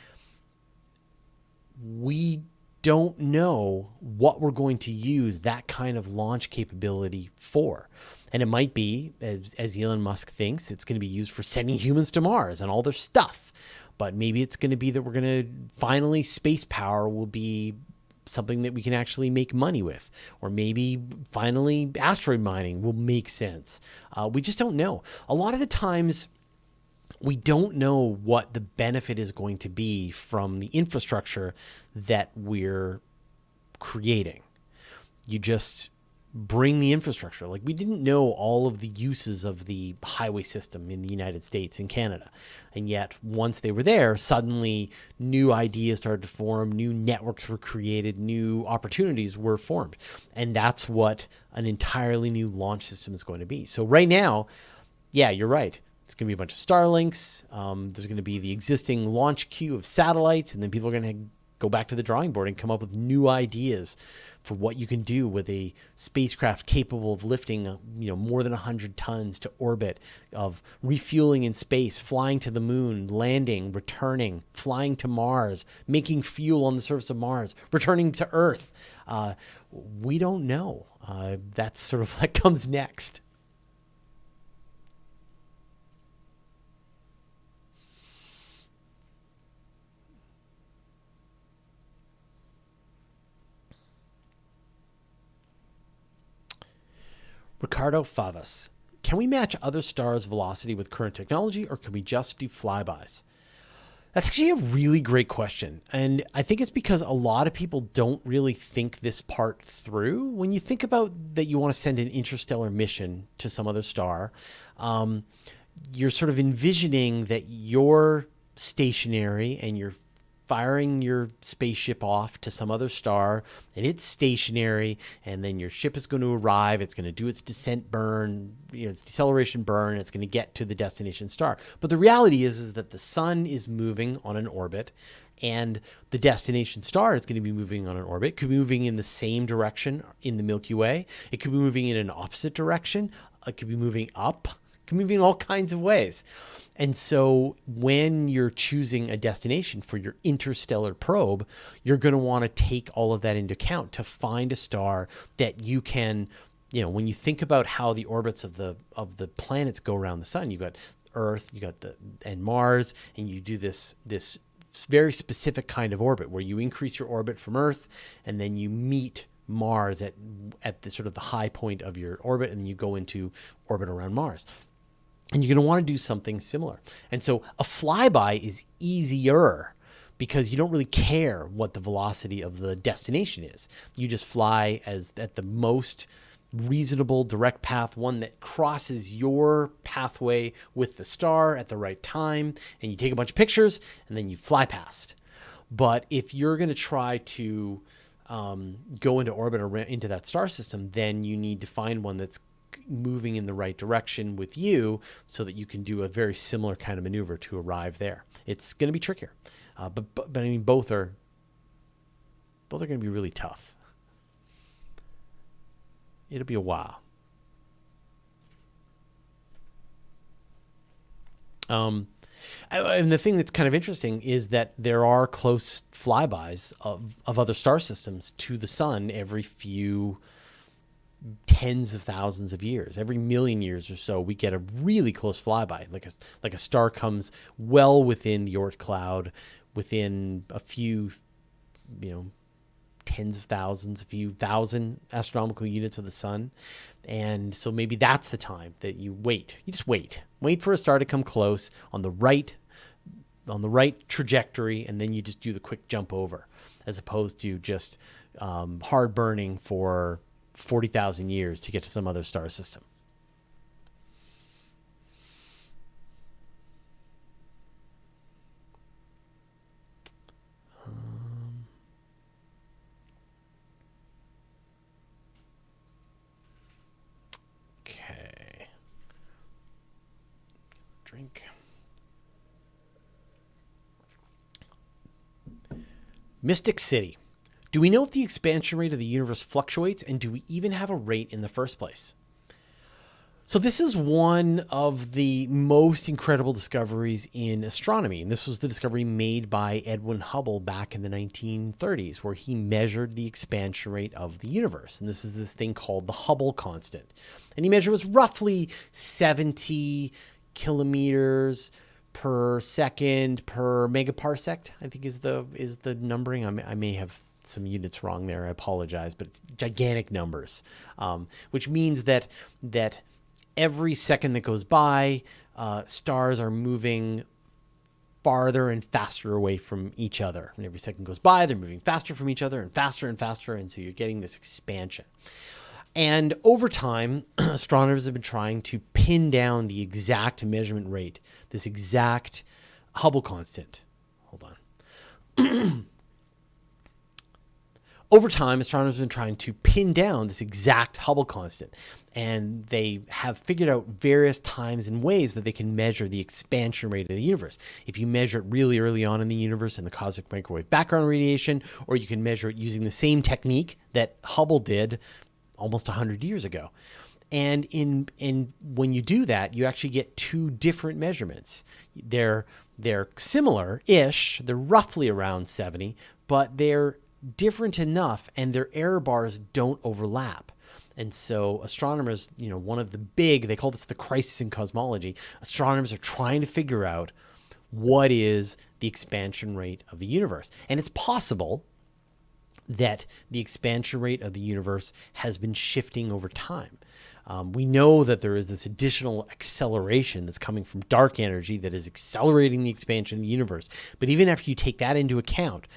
we don't know what we're going to use that kind of launch capability for. And it might be, as Elon Musk thinks, it's going to be used for sending humans to Mars and all their stuff. But maybe it's going to be that we're going to finally, space power will be something that we can actually make money with. Or maybe finally asteroid mining will make sense. We just don't know. A lot of the times we don't know what the benefit is going to be from the infrastructure that we're creating. You just bring the infrastructure. Like, we didn't know all of the uses of the highway system in the United States and Canada. And yet, once they were there, suddenly new ideas started to form, new networks were created, new opportunities were formed. And that's what an entirely new launch system is going to be. So right now, yeah, you're right. It's going to be a bunch of Starlinks. There's going to be the existing launch queue of satellites, and then people are going to go back to the drawing board and come up with new ideas for what you can do with a spacecraft capable of lifting, more than 100 tons to orbit, of refueling in space, flying to the moon, landing, returning, flying to Mars, making fuel on the surface of Mars, returning to Earth. We don't know. That's sort of what comes next. Ricardo Favas. Can we match other stars' velocity with current technology, or can we just do flybys? That's actually a really great question. And I think it's because a lot of people don't really think this part through. When you think about that you want to send an interstellar mission to some other star, you're sort of envisioning that you're stationary and you're firing your spaceship off to some other star, and it's stationary, and then your ship is going to arrive, it's going to do its descent burn, its deceleration burn, it's going to get to the destination star. But the reality is that the sun is moving on an orbit, and the destination star is going to be moving on an orbit. It could be moving in the same direction in the Milky Way. It could be moving in an opposite direction. It could be moving up. It could be moving in all kinds of ways. And so when you're choosing a destination for your interstellar probe, you're going to want to take all of that into account to find a star that you can, when you think about how the orbits of the planets go around the sun, you've got Earth, and Mars, and you do this very specific kind of orbit where you increase your orbit from Earth, and then you meet Mars at the sort of the high point of your orbit, and then you go into orbit around Mars. And you're going to want to do something similar. And so a flyby is easier because you don't really care what the velocity of the destination is. You just fly at the most reasonable direct path, one that crosses your pathway with the star at the right time, and you take a bunch of pictures, and then you fly past. But if you're going to try to go into orbit or into that star system, then you need to find one that's moving in the right direction with you so that you can do a very similar kind of maneuver to arrive there. It's going to be trickier. But I mean, both are going to be really tough. It'll be a while. And the thing that's kind of interesting is that there are close flybys of other star systems to the sun every few tens of thousands of years. Every million years or so, we get a really close flyby. Like a star comes well within the Oort cloud, within a few, tens of thousands, a few thousand astronomical units of the sun. And so maybe that's the time that you wait. You just wait for a star to come close on the right trajectory, and then you just do the quick jump over, as opposed to just hard burning for 40,000 years to get to some other star system. Okay. Drink. Mystic City. Do we know if the expansion rate of the universe fluctuates, and do we even have a rate in the first place? So this is one of the most incredible discoveries in astronomy. And this was the discovery made by Edwin Hubble back in the 1930s, where he measured the expansion rate of the universe. And this is this thing called the Hubble constant. And he measured it was roughly 70 kilometers per second per megaparsec, I think is the numbering. I may have some units wrong there. I apologize, but it's gigantic numbers, which means that every second that goes by, stars are moving farther and faster away from each other. And every second goes by, they're moving faster from each other and faster and faster. And so you're getting this expansion. And over time, astronomers have been trying to pin down the exact measurement rate, this exact Hubble constant. Hold on. Over time, astronomers have been trying to pin down this exact Hubble constant. And they have figured out various times and ways that they can measure the expansion rate of the universe. If you measure it really early on in the universe in the cosmic microwave background radiation, or you can measure it using the same technique that Hubble did almost 100 years ago. And when you do that, you actually get two different measurements. They're similar-ish. They're roughly around 70, but they're different enough, and their error bars don't overlap. And so astronomers, one of the they call this the crisis in cosmology. Astronomers are trying to figure out what is the expansion rate of the universe. And it's possible that the expansion rate of the universe has been shifting over time. We know that there is this additional acceleration that's coming from dark energy that is accelerating the expansion of the universe. But even after you take that into account,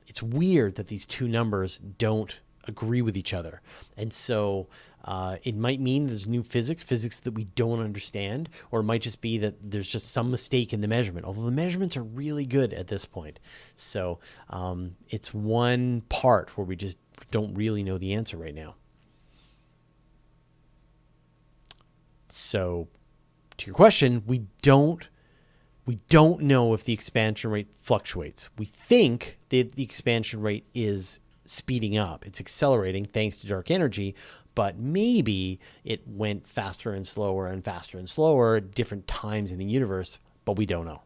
it's weird that these two numbers don't agree with each other. And so it might mean there's new physics that we don't understand, or it might just be that there's just some mistake in the measurement, although the measurements are really good at this point. So it's one part where we just don't really know the answer right now. So to your question, we don't know if the expansion rate fluctuates. We think that the expansion rate is speeding up. It's accelerating thanks to dark energy, but maybe it went faster and slower and faster and slower at different times in the universe, but we don't know.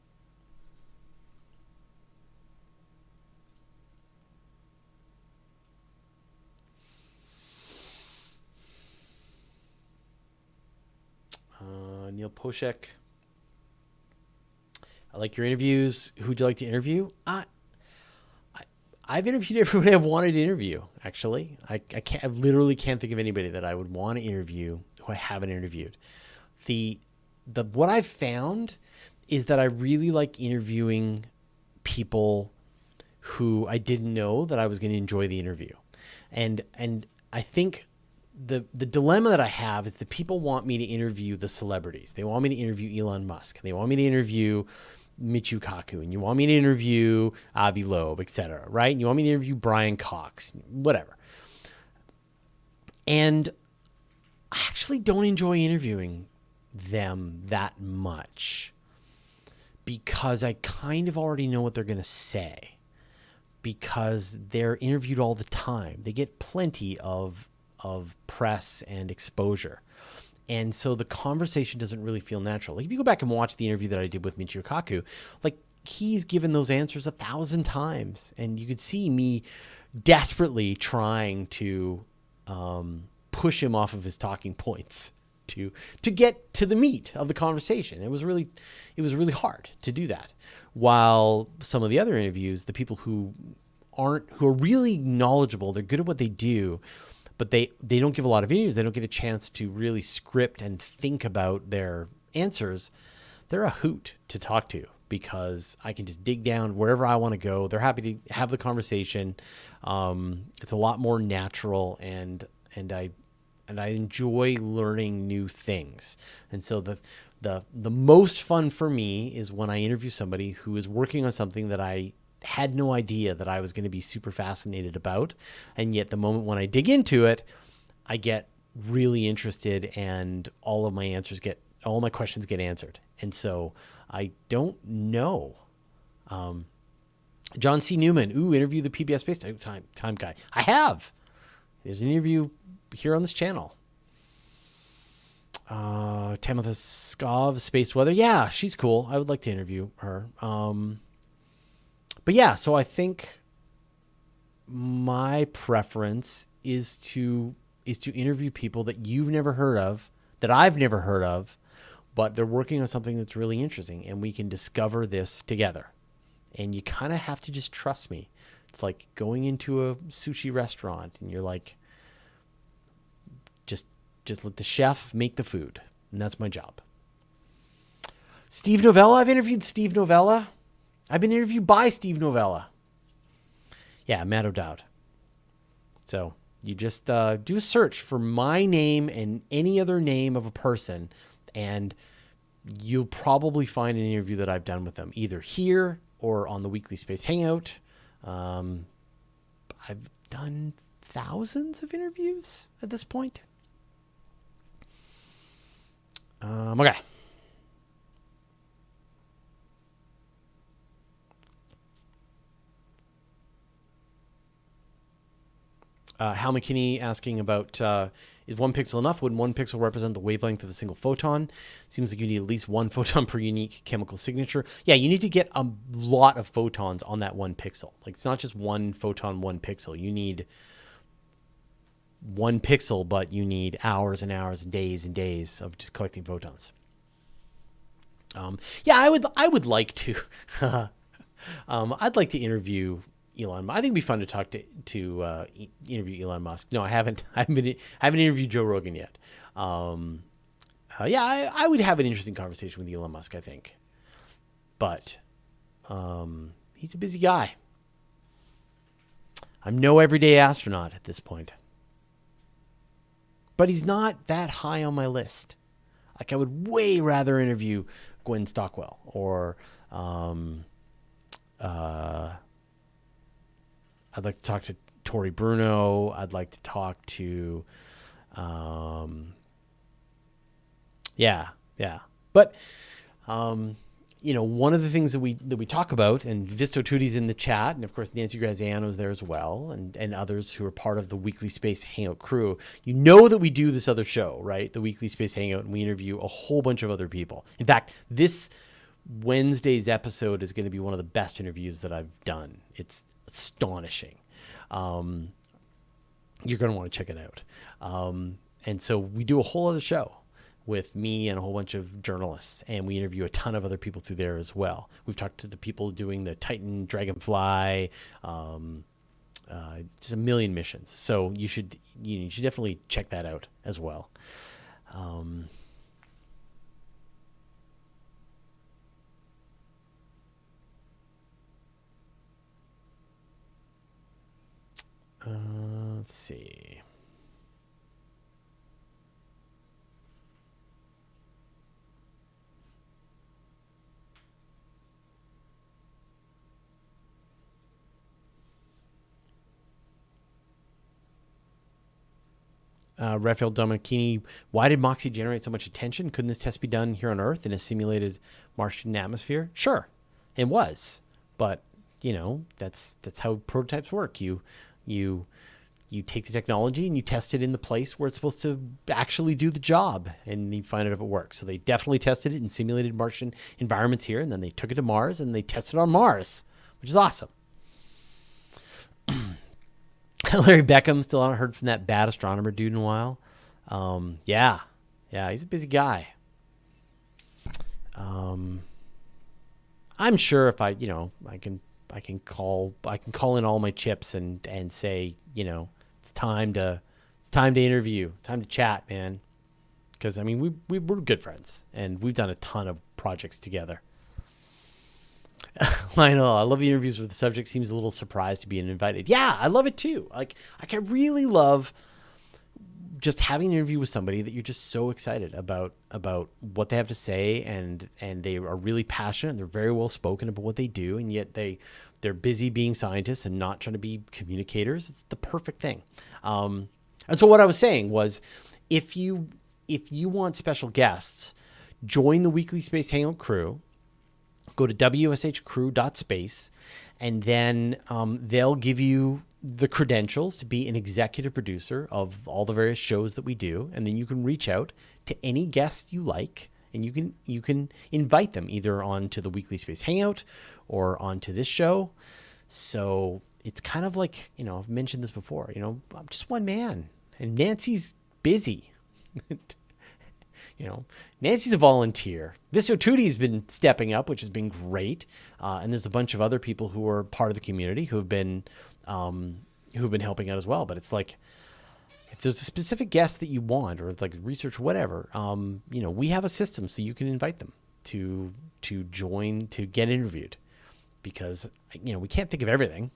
Neil Poshek. I like your interviews. Who'd you like to interview? I've interviewed everybody I've wanted to interview, actually. I literally can't think of anybody that I would want to interview who I haven't interviewed. What I've found is that I really like interviewing people who I didn't know that I was going to enjoy the interview. And I think the dilemma that I have is that people want me to interview the celebrities. They want me to interview Elon Musk. They want me to interview Michio Kaku, and you want me to interview Avi Loeb, etc., right? And you want me to interview Brian Cox, whatever. And I actually don't enjoy interviewing them that much because I kind of already know what they're going to say because they're interviewed all the time. They get plenty of press and exposure. And so the conversation doesn't really feel natural. Like if you go back and watch the interview that I did with Michio Kaku, like he's given those answers 1,000 times. And you could see me desperately trying to push him off of his talking points to get to the meat of the conversation. It was really hard to do that. While some of the other interviews, the people who are really knowledgeable, they're good at what they do, but they don't give a lot of interviews. They don't get a chance to really script and think about their answers. They're a hoot to talk to because I can just dig down wherever I want to go. They're happy to have the conversation. It's a lot more natural, and and I enjoy learning new things. And so the most fun for me is when I interview somebody who is working on something that I had no idea that I was going to be super fascinated about. And yet the moment when I dig into it, I get really interested, and all my questions get answered. And so I don't know. John C. Newman, interview the PBS Space Time guy. I have. There's an interview here on this channel. Tamitha Skov, Space Weather. Yeah, she's cool. I would like to interview her. But yeah, so I think my preference is to interview people that you've never heard of, that I've never heard of, but they're working on something that's really interesting, and we can discover this together. And you kind of have to just trust me. It's like going into a sushi restaurant, and you're like, just let the chef make the food, and that's my job. Steve Novella. I've interviewed Steve Novella. I've been interviewed by Steve Novella. Yeah, Matt O'Dowd. So you just do a search for my name and any other name of a person, and you'll probably find an interview that I've done with them, either here or on the weekly Space Hangout. I've done thousands of interviews at this point. Okay. Hal McKinney asking about, is one pixel enough? Would one pixel represent the wavelength of a single photon? Seems like you need at least one photon per unique chemical signature. Yeah, you need to get a lot of photons on that one pixel. Like, it's not just one photon, one pixel. You need one pixel, but you need hours and hours and days of just collecting photons. Yeah, I would like to. I'd like to interview Elon. I think it'd be fun to talk to interview Elon Musk. No, I haven't interviewed Joe Rogan yet. Yeah, I would have an interesting conversation with Elon Musk, I think. But he's a busy guy. I'm no everyday astronaut at this point. But he's not that high on my list. Like, I would way rather interview Gwen Stockwell or I'd like to talk to Tori Bruno. I'd like to talk to, yeah. But, one of the things that we talk about, and Visto Tuti's in the chat, and of course Nancy Graziano's there as well, and others who are part of the weekly Space Hangout crew. You know that we do this other show, right? The weekly Space Hangout, and we interview a whole bunch of other people. In fact, this Wednesday's episode is going to be one of the best interviews that I've done. It's astonishing. You're going to want to check it out. And so we do a whole other show with me and a whole bunch of journalists, and we interview a ton of other people through there as well. We've talked to the people doing the Titan Dragonfly, just a million missions. So you should definitely check that out as well. Let's see. Raphael Dominichini, why did Moxie generate so much attention? Couldn't this test be done here on Earth in a simulated Martian atmosphere? Sure, it was, but that's how prototypes work. You take the technology and you test it in the place where it's supposed to actually do the job, and you find out if it works. So they definitely tested it in simulated Martian environments here, and then they took it to Mars and they tested it on Mars, which is awesome. Larry Beckham, still haven't heard from that bad astronomer dude in a while. Yeah, he's a busy guy. I'm sure if I can call in all my chips and say, it's time to interview, time to chat, man. Because we're good friends, and we've done a ton of projects together. I know. I love the interviews where the subject seems a little surprised to be invited. Yeah, I love it too. Like I really love just having an interview with somebody that you're just so excited about what they have to say, and they are really passionate and they're very well spoken about what they do, and yet they're busy being scientists and not trying to be communicators. It's the perfect thing. And so what I was saying was, if you want special guests, join the weekly Space Hangout crew. Go to wshcrew.space, and then they'll give you the credentials to be an executive producer of all the various shows that we do. And then you can reach out to any guest you like, and you can invite them either onto the weekly Space Hangout or onto this show. So it's kind of like, I've mentioned this before, I'm just one man and Nancy's busy. Nancy's a volunteer. Visio Tudi's been stepping up, which has been great. And there's a bunch of other people who are part of the community who've been helping out as well. But it's like, if there's a specific guest that you want, or like research, whatever, we have a system so you can invite them to join, to get interviewed, because, we can't think of everything.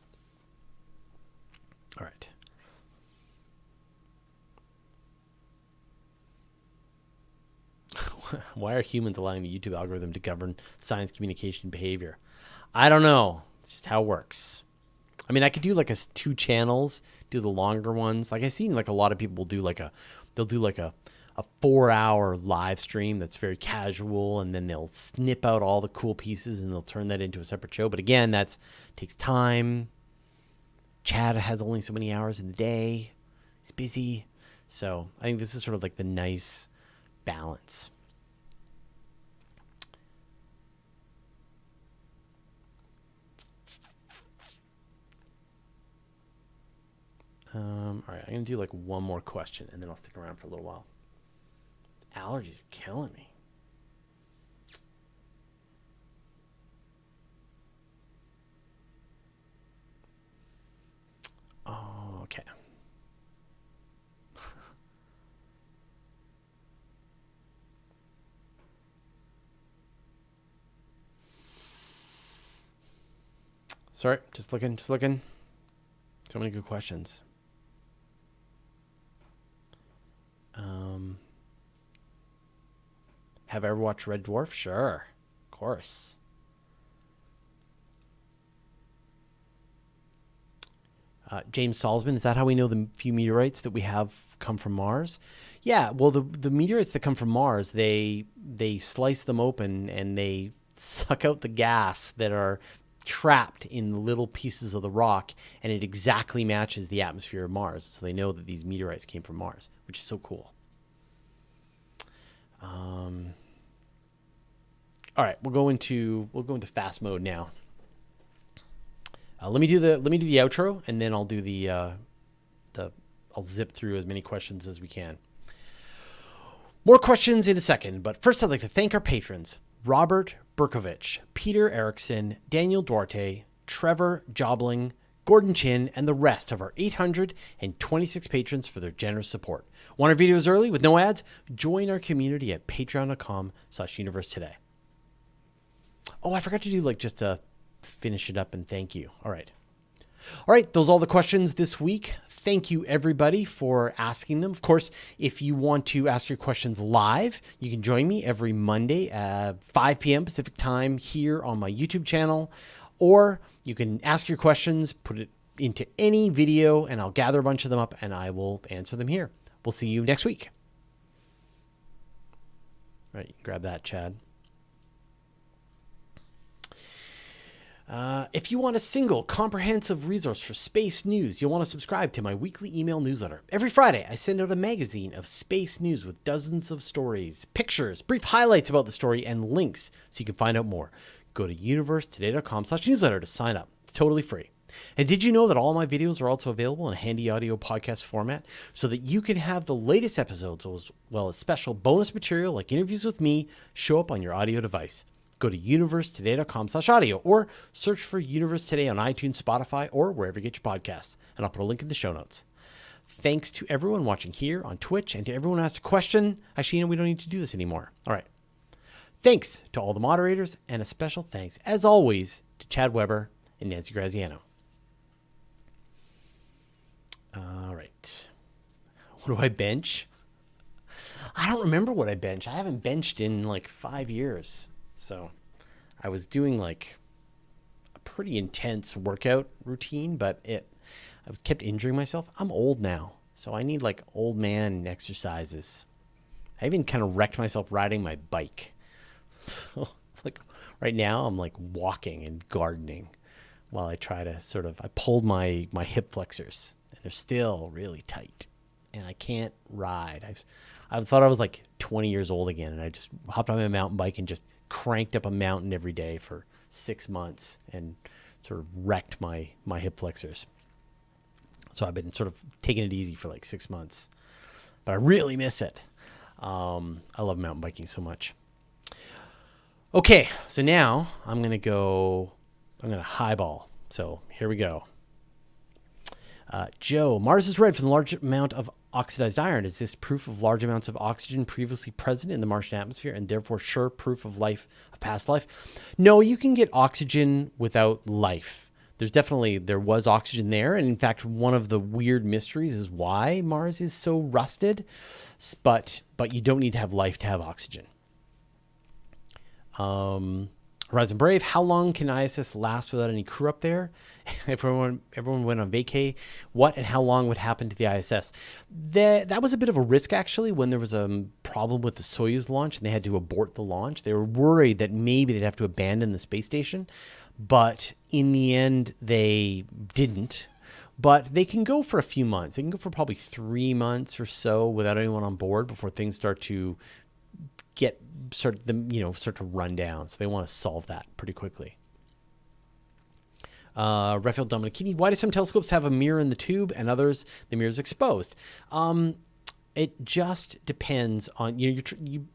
All right. Why are humans allowing the YouTube algorithm to govern science communication behavior? I don't know. It's just how it works. I mean, I could do like 2 channels, do the longer ones. Like I've seen like a lot of people will do they'll do like a 4-hour live stream that's very casual, and then they'll snip out all the cool pieces and they'll turn that into a separate show. But again, that takes time. Chad has only so many hours in the day. He's busy. So I think this is sort of like the nice balance. All right, I'm going to do like one more question, and then I'll stick around for a little while. Allergies are killing me. Oh, okay. Sorry, just looking. So many good questions. Have I ever watched Red Dwarf? Sure, of course. James Salzman, is that how we know the few meteorites that we have come from Mars? Yeah, well, the meteorites that come from Mars, they slice them open and they suck out the gas that are trapped in little pieces of the rock, and it exactly matches the atmosphere of Mars. So they know that these meteorites came from Mars, which is so cool. All right, we'll go into fast mode now. Let me do the outro, and then I'll do I'll zip through as many questions as we can. More questions in a second, but first I'd like to thank our patrons: Robert Berkovich, Peter Erickson, Daniel Duarte, Trevor Jobling, Gordon Chin, and the rest of our 826 patrons for their generous support. Want our videos early with no ads? Join our community at patreon.com/universetoday. Oh, I forgot to do just to finish it up and thank you. All right, those are all the questions this week. Thank you, everybody, for asking them. Of course, if you want to ask your questions live, you can join me every Monday at 5 p.m. Pacific time here on my YouTube channel, or you can ask your questions, put it into any video, and I'll gather a bunch of them up and I will answer them here. We'll see you next week. All right, grab that, Chad. If you want a single comprehensive resource for space news, you'll want to subscribe to my weekly email newsletter. Every Friday, I send out a magazine of space news with dozens of stories, pictures, brief highlights about the story, and links so you can find out more. Go to universetoday.com/newsletter to sign up. It's totally free. And did you know that all my videos are also available in a handy audio podcast format so that you can have the latest episodes as well as special bonus material like interviews with me show up on your audio device? Go to universetoday.com/audio or search for Universe Today on iTunes, Spotify, or wherever you get your podcasts. And I'll put a link in the show notes. Thanks to everyone watching here on Twitch, and to everyone who asked a question. Actually, we don't need to do this anymore. All right. Thanks to all the moderators, and a special thanks, as always, to Chad Weber and Nancy Graziano. All right. What do I bench? I don't remember what I bench. I haven't benched in like 5 years. So I was doing like a pretty intense workout routine, but I was kept injuring myself. I'm old now, so I need like old man exercises. I even kind of wrecked myself riding my bike. So like right now I'm like walking and gardening while I try to I pulled my hip flexors and they're still really tight and I can't ride. I thought I was like 20 years old again, and I just hopped on my mountain bike and just cranked up a mountain every day for 6 months and sort of wrecked my hip flexors. So I've been sort of taking it easy for like 6 months, but I really miss it. I love mountain biking so much. Okay, so now I'm going to highball. So here we go. Joe, Mars is red for the large amount of oxidized iron. Is this proof of large amounts of oxygen previously present in the Martian atmosphere and therefore sure proof of past life? No, you can get oxygen without life. There was oxygen there. And in fact, one of the weird mysteries is why Mars is so rusted, but you don't need to have life to have oxygen. Horizon Brave, how long can ISS last without any crew up there? If everyone went on vacay, what and how long would happen to the ISS? That was a bit of a risk, actually, when there was a problem with the Soyuz launch and they had to abort the launch. They were worried that maybe they'd have to abandon the space station, but in the end, they didn't. But they can go for a few months. They can go for probably 3 months or so without anyone on board before things start to start to run down. So they want to solve that pretty quickly. Raphael Dominichini, why do some telescopes have a mirror in the tube and others the mirror is exposed? It just depends on you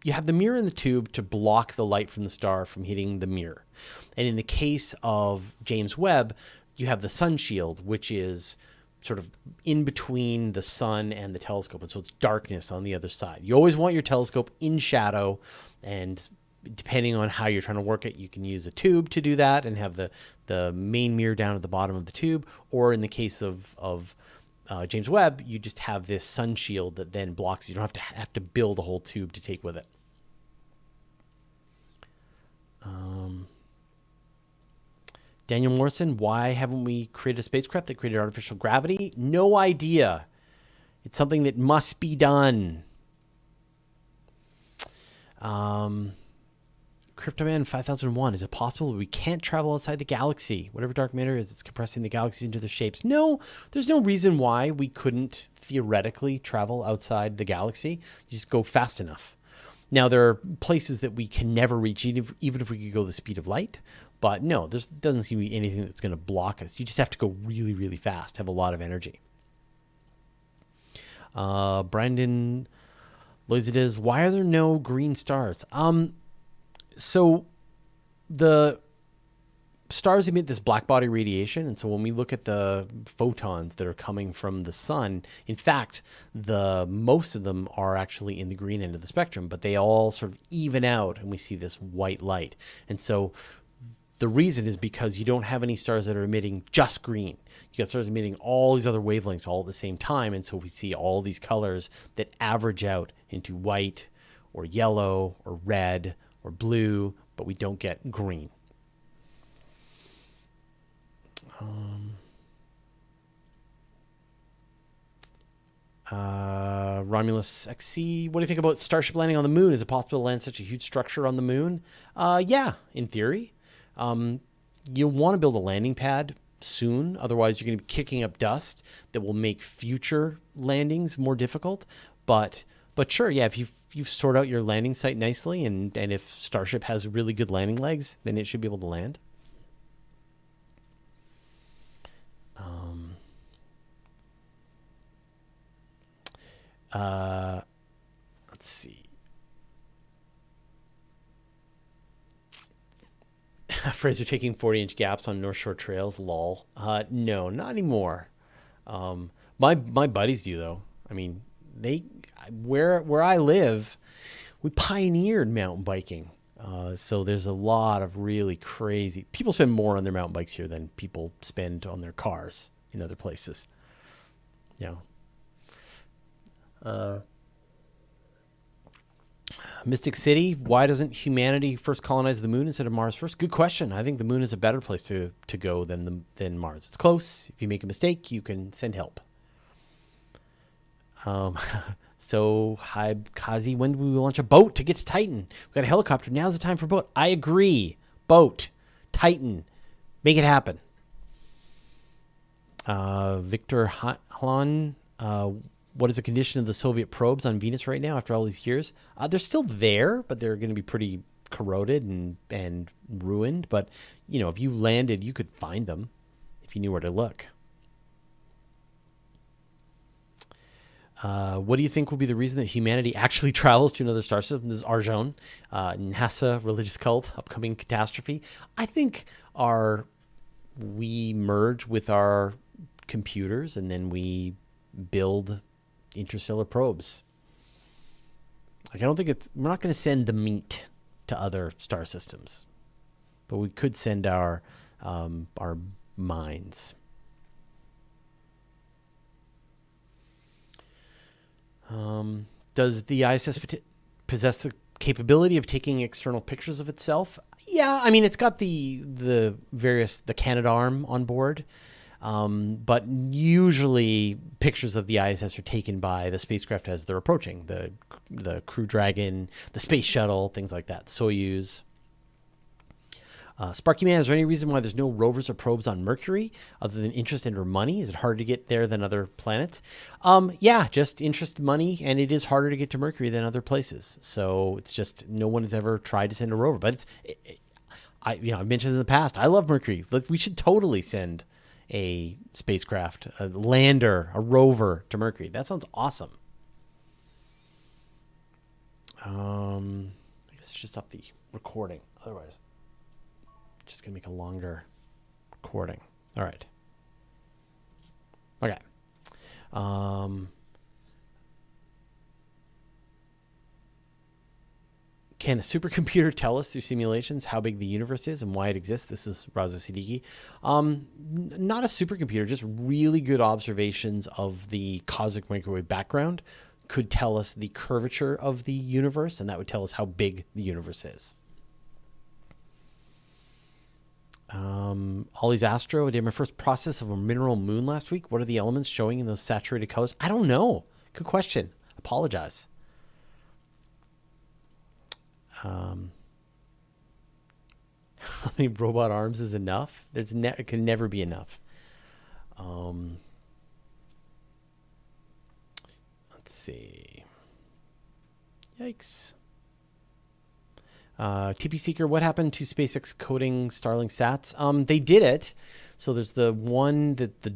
have the mirror in the tube to block the light from the star from hitting the mirror. And in the case of James Webb, you have the sun shield, which is sort of in between the sun and the telescope. And so it's darkness on the other side. You always want your telescope in shadow, and depending on how you're trying to work it, you can use a tube to do that and have the main mirror down at the bottom of the tube. Or in the case of James Webb, you just have this sun shield that then blocks. You don't have to build a whole tube to take with it. Daniel Morrison, why haven't we created a spacecraft that created artificial gravity? No idea. It's something that must be done. Cryptoman 5001, is it possible that we can't travel outside the galaxy? Whatever dark matter is, it's compressing the galaxies into their shapes. No, there's no reason why we couldn't theoretically travel outside the galaxy. You just go fast enough. Now, there are places that we can never reach, even if we could go the speed of light. But no, there doesn't seem to be anything that's going to block us. You just have to go really, really fast, have a lot of energy. Brandon Loizides, why are there no green stars? So the stars emit this black body radiation, and so when we look at the photons that are coming from the sun, in fact, most of them are actually in the green end of the spectrum, but they all sort of even out, and we see this white light. And so the reason is because you don't have any stars that are emitting just green. You got stars emitting all these other wavelengths all at the same time, and so we see all these colors that average out into white or yellow or red or blue, but we don't get green. Romulus XC, what do you think about Starship landing on the moon? Is it possible to land such a huge structure on the moon? Yeah, in theory. You'll want to build a landing pad soon. Otherwise, you're going to be kicking up dust that will make future landings more difficult. But sure, yeah, if you've sorted out your landing site nicely and if Starship has really good landing legs, then it should be able to land. Let's see. Fraser taking 40-inch gaps on North Shore trails, lol. No, not anymore. My buddies do, though. I mean, where I live, we pioneered mountain biking. So there's a lot of really crazy... People spend more on their mountain bikes here than people spend on their cars in other places. You know, Mystic City, why doesn't humanity first colonize the moon instead of Mars first? Good question. I think the moon is a better place to go than Mars. It's close. If you make a mistake, you can send help. So, hi, Kazi, when do we launch a boat to get to Titan? We've got a helicopter. Now's the time for a boat. I agree. Boat. Titan. Make it happen. Victor Han, what is the condition of the Soviet probes on Venus right now after all these years? They're still there, but they're going to be pretty corroded and ruined. But, you know, if you landed, you could find them if you knew where to look. What do you think will be the reason that humanity actually travels to another star system? This is Arjun. NASA, religious cult, upcoming catastrophe. I think we merge with our computers and then we build interstellar probes. Like, I don't think we're not going to send the meat to other star systems, but we could send our minds. Does the ISS possess the capability of taking external pictures of itself? Yeah, I mean, it's got the Canadarm on board, but usually pictures of the ISS are taken by the spacecraft as they're approaching, the Crew Dragon, the Space Shuttle, things like that, Soyuz. Sparky Man, is there any reason why there's no rovers or probes on Mercury other than interest and or money? Is it harder to get there than other planets? Yeah, just interest, money, and it is harder to get to Mercury than other places. So it's just no one has ever tried to send a rover. But I've mentioned in the past, I love Mercury. We should totally send a spacecraft, a lander, a rover to Mercury. That sounds awesome. I guess it's just up the recording. Otherwise, just gonna make a longer recording. All right. Okay. Can a supercomputer tell us through simulations how big the universe is and why it exists? This is Raza Siddiqui. Not a supercomputer, just really good observations of the cosmic microwave background could tell us the curvature of the universe, and that would tell us how big the universe is. Ollie's Astro, I did my first process of a mineral moon last week. What are the elements showing in those saturated colors? I don't know. Good question. Apologize. How many robot arms is enough? It can never be enough. Let's see. Yikes. TP Seeker, what happened to SpaceX coding Starlink sats? They did it. So there's the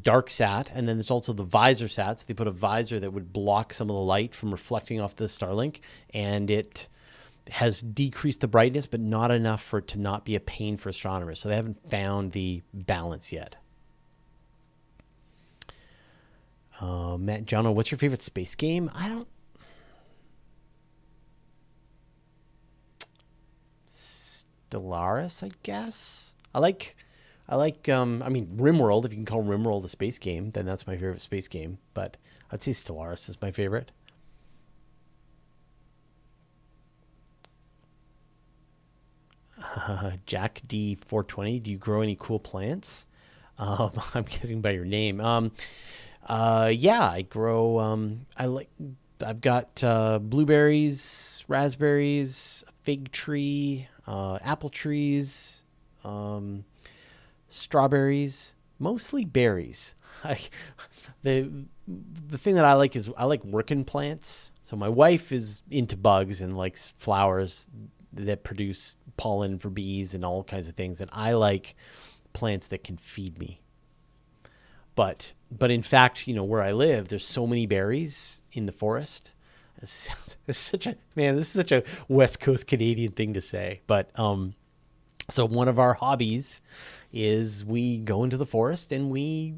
dark sat, and then there's also the visor sats. They put a visor that would block some of the light from reflecting off the Starlink, and it has decreased the brightness, but not enough for it to not be a pain for astronomers. So they haven't found the balance yet. Matt Jono, what's your favorite space game? Stellaris, I guess. I like RimWorld, if you can call RimWorld a space game, then that's my favorite space game, but I'd say Stellaris is my favorite. Jack D420, do you grow any cool plants? I'm guessing by your name. Yeah, I grow, I've got blueberries, raspberries, a fig tree, apple trees, strawberries, mostly berries. The thing that I like is I like working plants. So my wife is into bugs and likes flowers that produce pollen for bees and all kinds of things, and I like plants that can feed me. But in fact, where I live, there's so many berries in the forest. This is such a West Coast Canadian thing to say. But so one of our hobbies is we go into the forest and we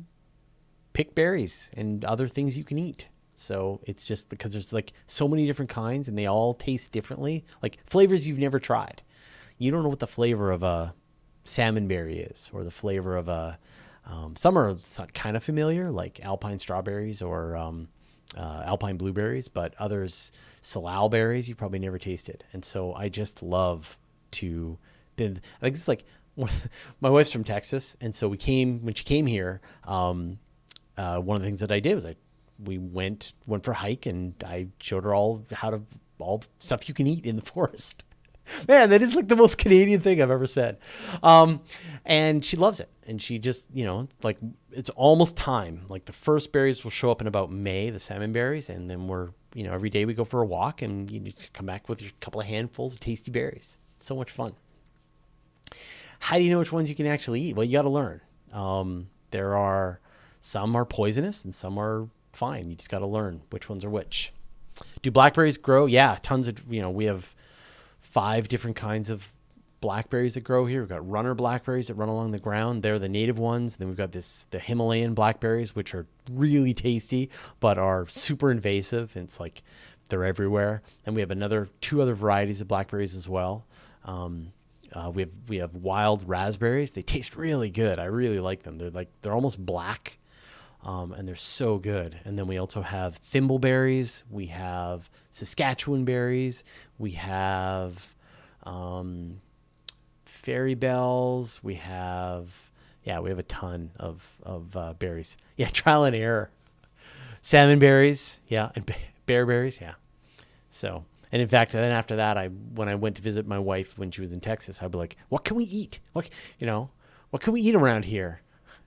pick berries and other things you can eat. So it's just because there's like so many different kinds and they all taste differently, like flavors you've never tried. You don't know what the flavor of a salmon berry is, or the flavor of some are kind of familiar, like alpine strawberries or alpine blueberries, but others, salal berries, you probably never tasted. And so I just love to, I think it's like, my wife's from Texas. And so when she came here, one of the things that I did was we went for a hike, and I showed her all the stuff you can eat in the forest. Man, that is like the most Canadian thing I've ever said. And she loves it. And she just, like, it's almost time. Like, the first berries will show up in about May, the salmon berries. And then every day we go for a walk, and you need to come back with your couple of handfuls of tasty berries. It's so much fun. How do you know which ones you can actually eat? Well, you got to learn. Some are poisonous and some are fine. You just got to learn which ones are which. Do blackberries grow? Yeah, tons of, we have 5 different kinds of blackberries that grow here. We've got runner blackberries that run along the ground. They're the native ones. Then we've got the Himalayan blackberries, which are really tasty, but are super invasive. And it's like they're everywhere. And we have 2 other varieties of blackberries as well. We have wild raspberries. They taste really good. I really like them. They're almost black. And they're so good. And then we also have thimbleberries. We have Saskatchewan berries. We have fairy bells. We have a ton of berries. Yeah, trial and error. Salmon berries. Yeah, and bear berries. Yeah. So, and in fact, then after that, when I went to visit my wife when she was in Texas, I'd be like, "What can we eat? What can we eat around here?"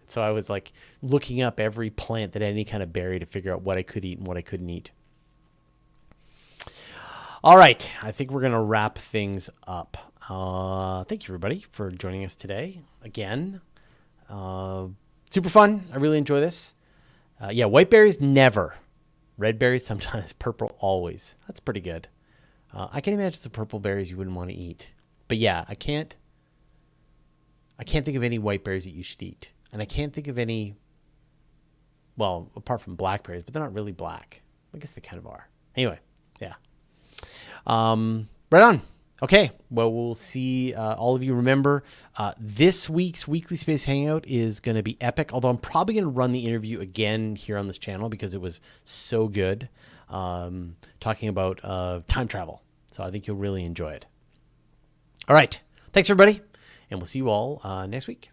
So I was like looking up every plant that had any kind of berry to figure out what I could eat and what I couldn't eat. All right. I think we're going to wrap things up. Thank you, everybody, for joining us today. Again, super fun. I really enjoy this. White berries, never. Red berries, sometimes. Purple, always. That's pretty good. I can imagine some purple berries you wouldn't want to eat. But yeah, I can't think of any white berries that you should eat. And I can't think of any, well, apart from blackberries, but they're not really black. I guess they kind of are. Anyway, yeah. Right on. Okay, well, we'll see all of you. Remember, this week's Weekly Space Hangout is going to be epic, although I'm probably going to run the interview again here on this channel because it was so good, talking about time travel. So I think you'll really enjoy it. All right. Thanks, everybody, and we'll see you all next week.